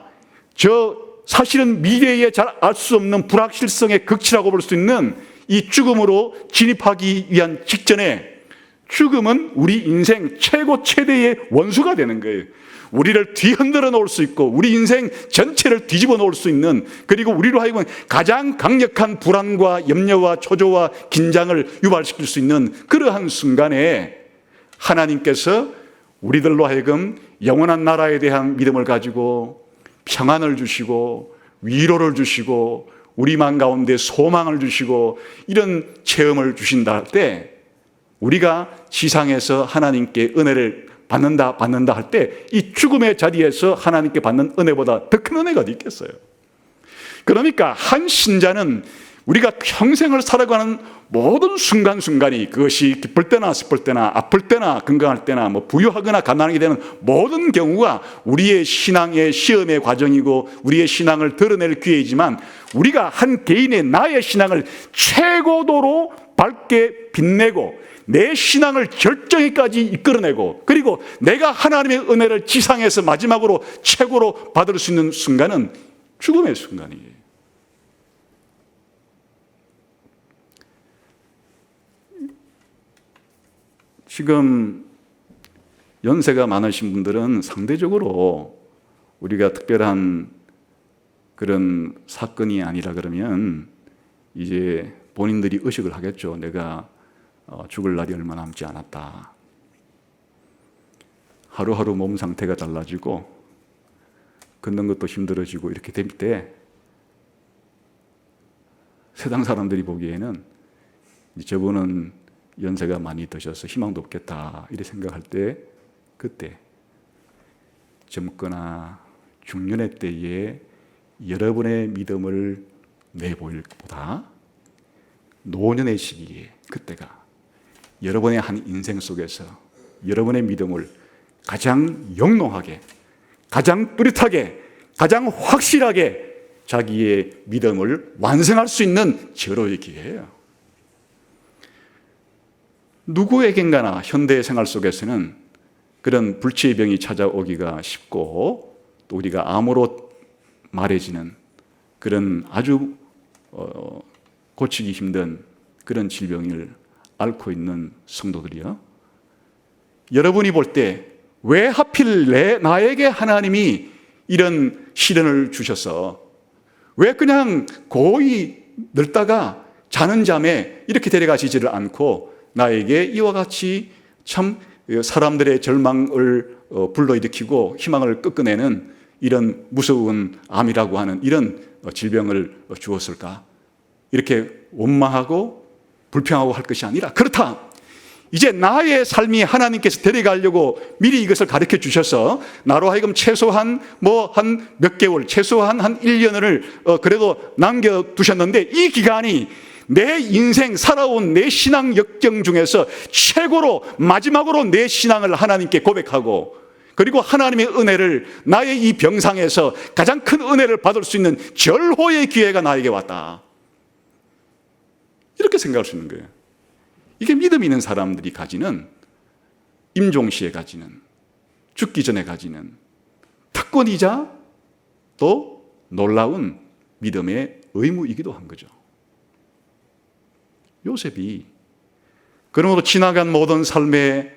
Speaker 1: 사실은 미래에 잘 알 수 없는 불확실성의 극치라고 볼 수 있는 이 죽음으로 진입하기 위한 직전에, 죽음은 우리 인생 최대의 원수가 되는 거예요. 우리를 뒤흔들어 놓을 수 있고 우리 인생 전체를 뒤집어 놓을 수 있는, 그리고 우리로 하여금 가장 강력한 불안과 염려와 초조와 긴장을 유발시킬 수 있는 그러한 순간에 하나님께서 우리들로 하여금 영원한 나라에 대한 믿음을 가지고 평안을 주시고 위로를 주시고 우리 마음 가운데 소망을 주시고 이런 체험을 주신다 할 때, 우리가 지상에서 하나님께 은혜를 받는다 할 때 이 죽음의 자리에서 하나님께 받는 은혜보다 더 큰 은혜가 어디 있겠어요? 그러니까 한 신자는 우리가 평생을 살아가는 모든 순간순간이, 그것이 기쁠 때나 슬플 때나 아플 때나 건강할 때나 부유하거나 가난하게 되는 모든 경우가 우리의 신앙의 시험의 과정이고 우리의 신앙을 드러낼 기회이지만, 우리가 한 개인의 나의 신앙을 최고도로 밝게 빛내고 내 신앙을 결정에까지 이끌어내고, 그리고 내가 하나님의 은혜를 지상에서 마지막으로 최고로 받을 수 있는 순간은 죽음의 순간이에요. 지금 연세가 많으신 분들은 상대적으로 우리가 특별한 그런 사건이 아니라 그러면 이제 본인들이 의식을 하겠죠. 내가 죽을 날이 얼마 남지 않았다. 하루하루 몸 상태가 달라지고 걷는 것도 힘들어지고 이렇게 될 때 세상 사람들이 보기에는 저분은 연세가 많이 드셔서 희망도 없겠다 이렇게 생각할 때, 그때 젊거나 중년의 때에 여러분의 믿음을 내보일 것보다 노년의 시기에, 그때가 여러분의 한 인생 속에서 여러분의 믿음을 가장 영롱하게, 가장 뚜렷하게, 가장 확실하게 자기의 믿음을 완성할 수 있는 절호의 기회예요. 누구에겐가나 현대의 생활 속에서는 그런 불치의 병이 찾아오기가 쉽고, 또 우리가 암으로 말해지는 그런 아주 고치기 힘든 그런 질병을 앓고 있는 성도들이요, 여러분이 볼 때 왜 하필 나에게 하나님이 이런 시련을 주셔서, 왜 그냥 고이 늙다가 자는 잠에 이렇게 데려가시지를 않고 나에게 이와 같이 참 사람들의 절망을 불러일으키고 희망을 꺾어내는 이런 무서운 암이라고 하는 이런 질병을 주었을까? 이렇게 원망하고 불평하고 할 것이 아니라, 그렇다, 이제 나의 삶이 하나님께서 데려가려고 미리 이것을 가르쳐 주셔서 나로 하여금 최소한 한 몇 개월, 최소한 한 1년을 그래도 남겨두셨는데, 이 기간이 내 인생 살아온 내 신앙 역경 중에서 최고로 마지막으로 내 신앙을 하나님께 고백하고, 그리고 하나님의 은혜를, 나의 이 병상에서 가장 큰 은혜를 받을 수 있는 절호의 기회가 나에게 왔다, 이렇게 생각할 수 있는 거예요. 이게 믿음 있는 사람들이 가지는, 임종시에 가지는, 죽기 전에 가지는 특권이자 또 놀라운 믿음의 의무이기도 한 거죠. 요셉이 그러므로 지나간 모든 삶의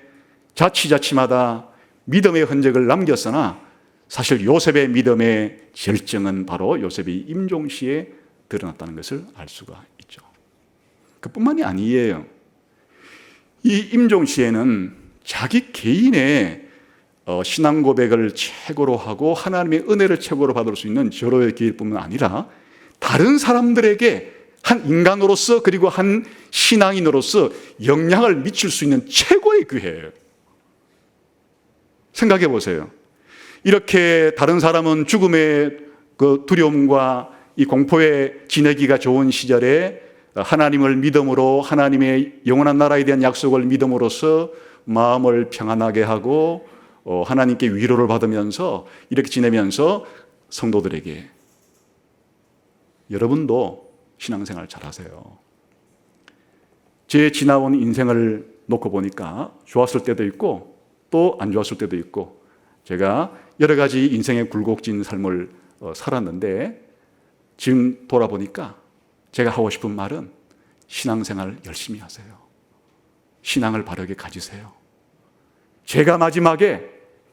Speaker 1: 자치자치마다 믿음의 흔적을 남겼으나, 사실 요셉의 믿음의 절정은 바로 요셉이 임종시에 드러났다는 것을 알 수가 있죠. 그뿐만이 아니에요. 이 임종시에는 자기 개인의 신앙 고백을 최고로 하고 하나님의 은혜를 최고로 받을 수 있는 절호의 기회일 뿐만 아니라, 다른 사람들에게 한 인간으로서 그리고 한 신앙인으로서 영향을 미칠 수 있는 최고의 기회예요. 생각해 보세요. 이렇게 다른 사람은 죽음의 그 두려움과 이 공포에 지내기가 좋은 시절에 하나님을 믿음으로, 하나님의 영원한 나라에 대한 약속을 믿음으로써 마음을 평안하게 하고 하나님께 위로를 받으면서 이렇게 지내면서 성도들에게, 여러분도 신앙생활 잘하세요. 제 지나온 인생을 놓고 보니까 좋았을 때도 있고 또 안 좋았을 때도 있고, 제가 여러 가지 인생의 굴곡진 삶을 살았는데, 지금 돌아보니까 제가 하고 싶은 말은, 신앙생활 열심히 하세요. 신앙을 바르게 가지세요. 제가 마지막에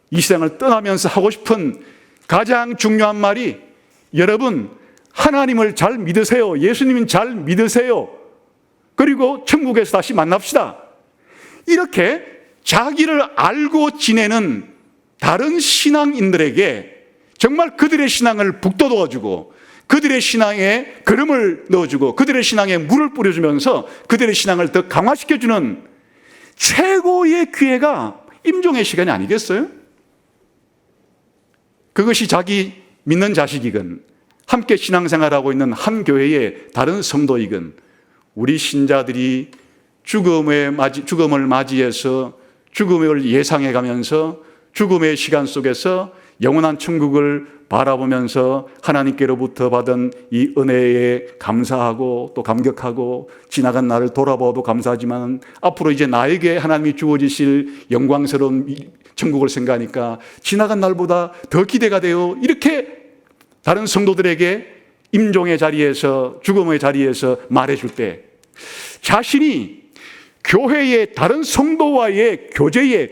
Speaker 1: 이 세상을 떠나면서 하고 싶은 가장 중요한 말이, 여러분 하나님을 잘 믿으세요. 예수님은 잘 믿으세요. 그리고 천국에서 다시 만납시다. 이렇게 자기를 알고 지내는 다른 신앙인들에게 정말 그들의 신앙을 북돋워주고 그들의 신앙에 걸음을 넣어주고 그들의 신앙에 물을 뿌려주면서 그들의 신앙을 더 강화시켜주는 최고의 기회가 임종의 시간이 아니겠어요? 그것이 자기 믿는 자식이건 함께 신앙생활하고 있는 한 교회의 다른 성도이건 우리 신자들이 죽음을 맞이해서 죽음을 예상해 가면서 죽음의 시간 속에서 영원한 천국을 바라보면서 하나님께로부터 받은 이 은혜에 감사하고 또 감격하고 지나간 날을 돌아봐도 감사하지만 앞으로 이제 나에게 하나님이 주어지실 영광스러운 천국을 생각하니까 지나간 날보다 더 기대가 돼요. 이렇게 다른 성도들에게 임종의 자리에서 죽음의 자리에서 말해줄 때 자신이 교회의 다른 성도와의 교제의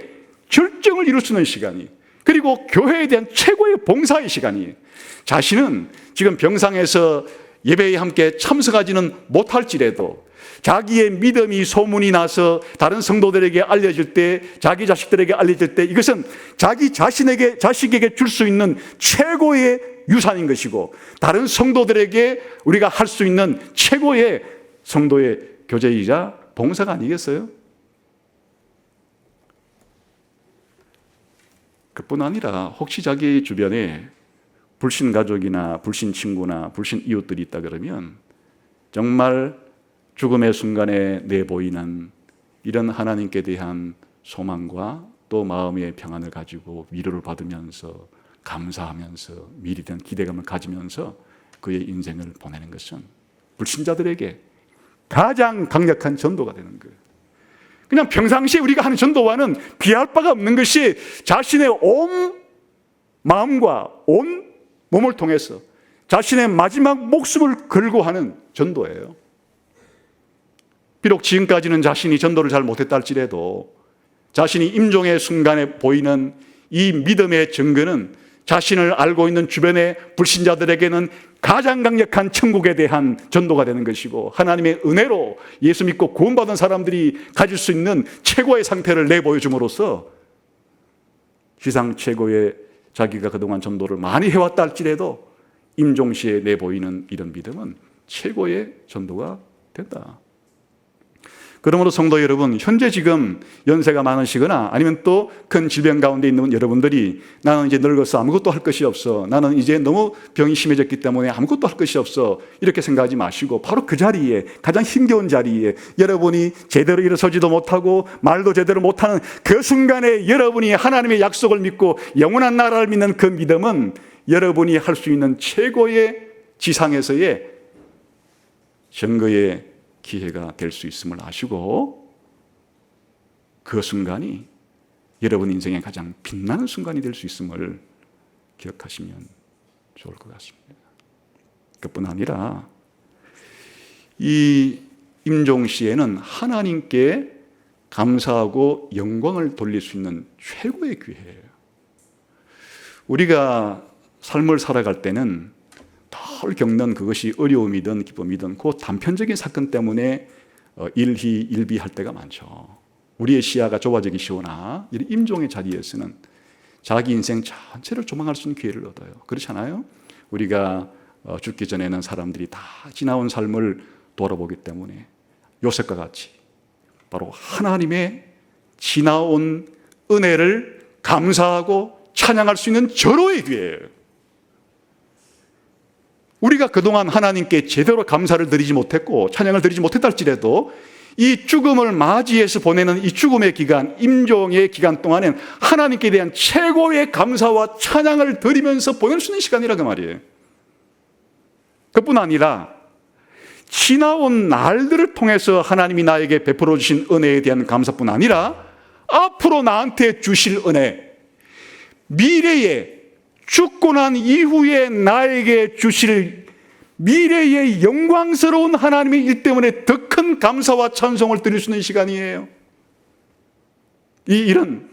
Speaker 1: 결정을 이룰 수 있는 시간이 그리고 교회에 대한 최고의 봉사의 시간이 자신은 지금 병상에서 예배에 함께 참석하지는 못할지라도 자기의 믿음이 소문이 나서 다른 성도들에게 알려질 때 자기 자식들에게 알려질 때 이것은 자기 자식에게 줄 수 있는 최고의 유산인 것이고 다른 성도들에게 우리가 할 수 있는 최고의 성도의 교제이자 봉사가 아니겠어요? 그뿐 아니라 혹시 자기 주변에 불신 가족이나 불신 친구나 불신 이웃들이 있다 그러면 정말 죽음의 순간에 내보이는 이런 하나님께 대한 소망과 또 마음의 평안을 가지고 위로를 받으면서 감사하면서 미래에 대한 기대감을 가지면서 그의 인생을 보내는 것은 불신자들에게 가장 강력한 전도가 되는 거예요. 그냥 평상시에 우리가 하는 전도와는 비할 바가 없는 것이 자신의 온 마음과 온 몸을 통해서 자신의 마지막 목숨을 걸고 하는 전도예요. 비록 지금까지는 자신이 전도를 잘 못했다 할지라도 자신이 임종의 순간에 보이는 이 믿음의 증거는 자신을 알고 있는 주변의 불신자들에게는 가장 강력한 천국에 대한 전도가 되는 것이고 하나님의 은혜로 예수 믿고 구원받은 사람들이 가질 수 있는 최고의 상태를 내보여줌으로써 지상 최고의 자기가 그동안 전도를 많이 해왔다 할지라도 임종시에 내보이는 이런 믿음은 최고의 전도가 된다. 그러므로 성도 여러분, 현재 지금 연세가 많으시거나 아니면 또 큰 질병 가운데 있는 여러분들이 나는 이제 늙어서 아무것도 할 것이 없어, 나는 이제 너무 병이 심해졌기 때문에 아무것도 할 것이 없어, 이렇게 생각하지 마시고 바로 그 자리에, 가장 힘겨운 자리에 여러분이 제대로 일어서지도 못하고 말도 제대로 못하는 그 순간에 여러분이 하나님의 약속을 믿고 영원한 나라를 믿는 그 믿음은 여러분이 할 수 있는 최고의 지상에서의 증거의 기회가 될 수 있음을 아시고 그 순간이 여러분 인생의 가장 빛나는 순간이 될 수 있음을 기억하시면 좋을 것 같습니다. 그뿐 아니라 이 임종시에는 하나님께 감사하고 영광을 돌릴 수 있는 최고의 기회예요. 우리가 삶을 살아갈 때는 덜 겪는 그것이 어려움이든 기쁨이든 그 단편적인 사건 때문에 일희일비할 때가 많죠. 우리의 시야가 좁아지기 쉬우나 이 임종의 자리에서는 자기 인생 전체를 조망할 수 있는 기회를 얻어요. 그렇지 않아요? 우리가 죽기 전에는 사람들이 다 지나온 삶을 돌아보기 때문에 요셉과 같이 바로 하나님의 지나온 은혜를 감사하고 찬양할 수 있는 절호의 기회예요. 우리가 그동안 하나님께 제대로 감사를 드리지 못했고 찬양을 드리지 못했다 할지라도 이 죽음을 맞이해서 보내는 이 죽음의 기간, 임종의 기간 동안엔 하나님께 대한 최고의 감사와 찬양을 드리면서 보낼 수 있는 시간이라 그 말이에요. 그뿐 아니라 지나온 날들을 통해서 하나님이 나에게 베풀어 주신 은혜에 대한 감사뿐 아니라 앞으로 나한테 주실 은혜, 미래에 죽고 난 이후에 나에게 주실 미래의 영광스러운 하나님의 일 때문에 더 큰 감사와 찬송을 드릴 수 있는 시간이에요. 이 일은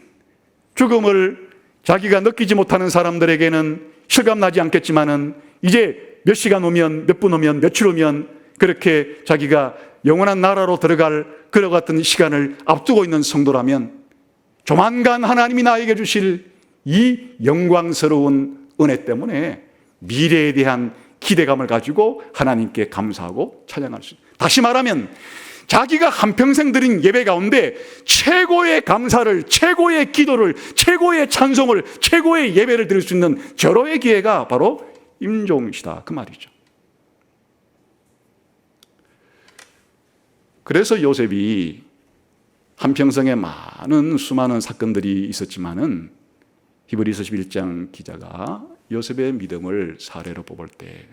Speaker 1: 죽음을 자기가 느끼지 못하는 사람들에게는 실감나지 않겠지만은 이제 몇 시간 오면, 몇 분 오면, 며칠 오면 그렇게 자기가 영원한 나라로 들어갈 그와 같은 시간을 앞두고 있는 성도라면 조만간 하나님이 나에게 주실 이 영광스러운 은혜 때문에 미래에 대한 기대감을 가지고 하나님께 감사하고 찬양할 수 있어요. 다시 말하면 자기가 한평생 드린 예배 가운데 최고의 감사를, 최고의 기도를, 최고의 찬송을, 최고의 예배를 드릴 수 있는 절호의 기회가 바로 임종시다, 그 말이죠. 그래서 요셉이 한평생에 수많은 사건들이 있었지만은 히브리서 11장 기자가 요셉의 믿음을 사례로 뽑을 때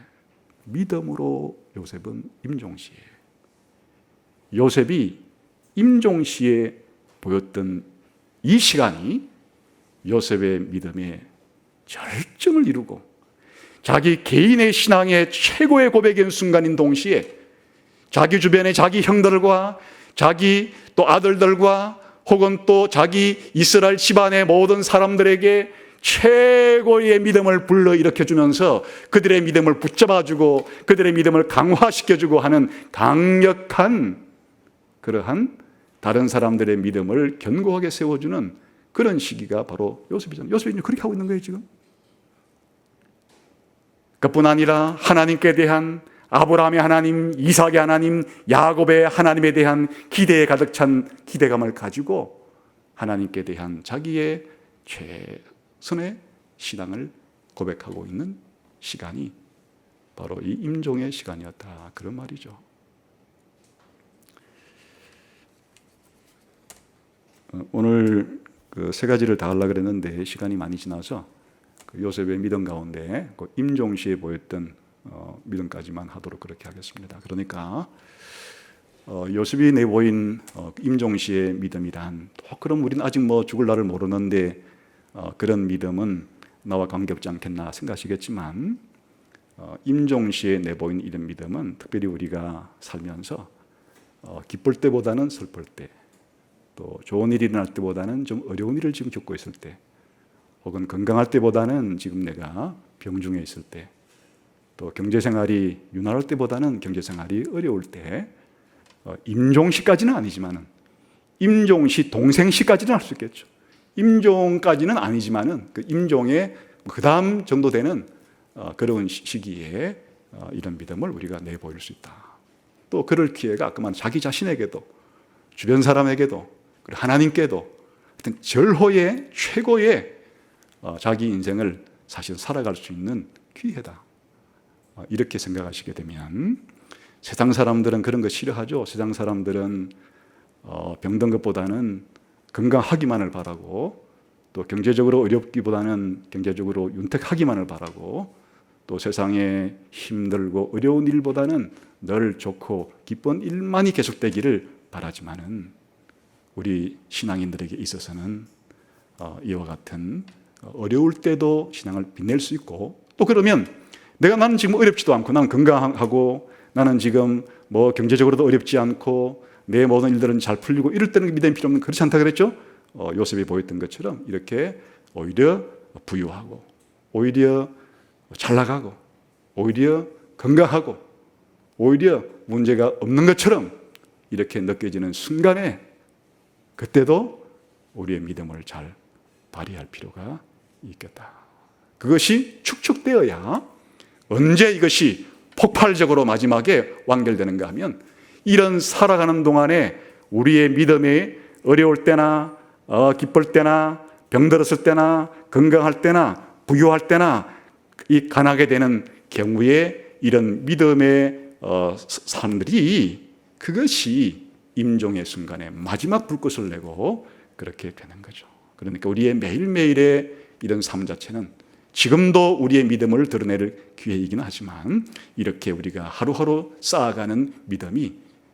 Speaker 1: 믿음으로 요셉은 임종시에, 요셉이 임종시에 보였던 이 시간이 요셉의 믿음의 절정을 이루고 자기 개인의 신앙의 최고의 고백인 순간인 동시에 자기 주변의 자기 형들과 자기 또 아들들과 혹은 또 자기 이스라엘 집안의 모든 사람들에게 최고의 믿음을 불러일으켜 주면서 그들의 믿음을 붙잡아주고 그들의 믿음을 강화시켜주고 하는 강력한 그러한 다른 사람들의 믿음을 견고하게 세워주는 그런 시기가 바로 요셉이잖아요. 요셉이 그렇게 하고 있는 거예요, 지금. 그뿐 아니라 하나님께 대한, 아브라함의 하나님, 이삭의 하나님, 야곱의 하나님에 대한 기대에 가득 찬 기대감을 가지고 하나님께 대한 자기의 최선의 신앙을 고백하고 있는 시간이 바로 이 임종의 시간이었다, 그런 말이죠. 오늘 그 세 가지를 다 하려고 그랬는데 시간이 많이 지나서 그 요셉의 믿음 가운데 그 임종시에 보였던 믿음까지만 하도록 그렇게 하겠습니다. 그러니까 요셉이 내보인 임종시의 믿음이란, 그럼 우리는 아직 죽을 날을 모르는데 그런 믿음은 나와 관계없지 않겠나 생각하시겠지만, 임종시에 내보인 이런 믿음은 특별히 우리가 살면서 기쁠 때보다는 슬플 때, 또 좋은 일이 일어날 때보다는 좀 어려운 일을 지금 겪고 있을 때, 혹은 건강할 때보다는 지금 내가 병중에 있을 때, 또 경제생활이 유난할 때보다는 경제생활이 어려울 때, 임종시까지는 아니지만은, 임종시 동생시까지는 할 수 있겠죠. 임종까지는 아니지만은 그 임종의 그 다음 정도 되는 그런 시기에 이런 믿음을 우리가 내보일 수 있다. 또 그럴 기회가 아까 말한 자기 자신에게도, 주변 사람에게도, 그리고 하나님께도 하여튼 절호의 최고의 자기 인생을 사실 살아갈 수 있는 기회다, 이렇게 생각하시게 되면, 세상 사람들은 그런 거 싫어하죠. 세상 사람들은 병든 것보다는 건강하기만을 바라고, 또 경제적으로 어렵기보다는 경제적으로 윤택하기만을 바라고, 또 세상에 힘들고 어려운 일보다는 늘 좋고 기쁜 일만이 계속되기를 바라지만은, 우리 신앙인들에게 있어서는 이와 같은 어려울 때도 신앙을 빛낼 수 있고, 또 그러면 나는 지금 어렵지도 않고, 나는 건강하고, 나는 지금 경제적으로도 어렵지 않고, 내 모든 일들은 잘 풀리고, 이럴 때는 믿음이 필요 없는, 그렇지 않다 그랬죠? 요셉이 보였던 것처럼 이렇게 오히려 부유하고, 오히려 잘 나가고, 오히려 건강하고, 오히려 문제가 없는 것처럼 이렇게 느껴지는 순간에, 그때도 우리의 믿음을 잘 발휘할 필요가 있겠다. 그것이 축적되어야, 언제 이것이 폭발적으로 마지막에 완결되는가 하면, 이런 살아가는 동안에 우리의 믿음이 어려울 때나 기쁠 때나 병들었을 때나 건강할 때나 부유할 때나 이 가나게 되는 경우에 이런 믿음의 삶들이, 그것이 임종의 순간에 마지막 불꽃을 내고 그렇게 되는 거죠. 그러니까 우리의 매일매일의 이런 삶 자체는 지금도 우리의 믿음을 드러낼 기회이기는 하지만, 이렇게 우리가 하루하루 쌓아가는 믿음이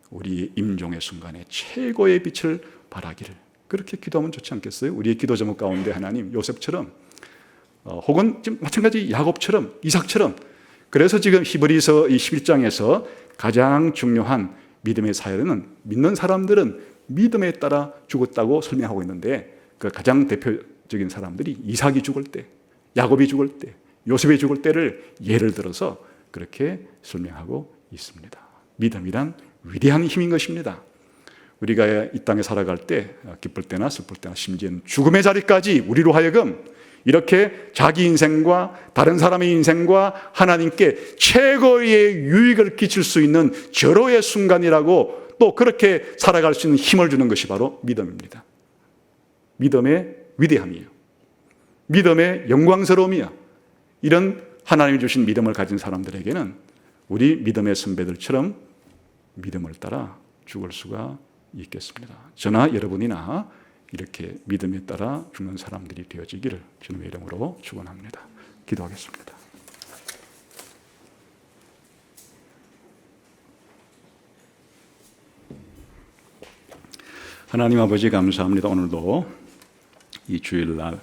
Speaker 1: 우리의 임종의 순간에 최고의 빛을 발하기를, 그렇게 기도하면 좋지 않겠어요? 우리의 기도 제목 가운데 하나님, 요셉처럼, 혹은 지금 마찬가지 야곱처럼, 이삭처럼, 그래서 지금 히브리서 11장에서 가장 중요한 믿음의 사연은, 믿는 사람들은 믿음에 따라 죽었다고 설명하고 있는데, 그 가장 대표적인 사람들이 이삭이 죽을 때, 야곱이 죽을 때, 요셉이 죽을 때를 예를 들어서 그렇게 설명하고 있습니다. 믿음이란 위대한 힘인 것입니다. 우리가 이 땅에 살아갈 때, 기쁠 때나 슬플 때나 심지어는 죽음의 자리까지 우리로 하여금 이렇게 자기 인생과 다른 사람의 인생과 하나님께 최고의 유익을 끼칠 수 있는 절호의 순간이라고, 또 그렇게 살아갈 수 있는 힘을 주는 것이 바로 믿음입니다. 믿음의 위대함이에요. 믿음의 영광스러움이야. 이런 하나님이 주신 믿음을 가진 사람들에게는 우리 믿음의 선배들처럼 믿음을 따라 죽을 수가 있겠습니다. 저나 여러분이나 이렇게 믿음에 따라 죽는 사람들이 되어지기를 주님의 이름으로 축원합니다. 기도하겠습니다. 하나님 아버지 감사합니다. 오늘도 이 주일날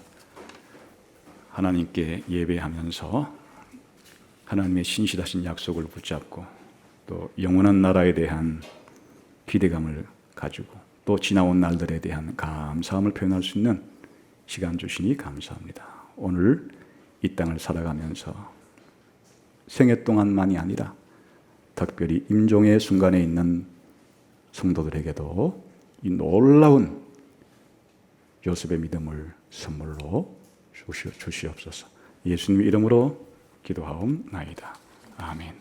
Speaker 1: 하나님께 예배하면서 하나님의 신실하신 약속을 붙잡고 또 영원한 나라에 대한 기대감을 가지고 또 지나온 날들에 대한 감사함을 표현할 수 있는 시간 주시니 감사합니다. 오늘 이 땅을 살아가면서 생애 동안만이 아니라 특별히 임종의 순간에 있는 성도들에게도 이 놀라운 요셉의 믿음을 선물로 주시옵소서. 예수님 이름으로 기도하옵나이다. 아멘.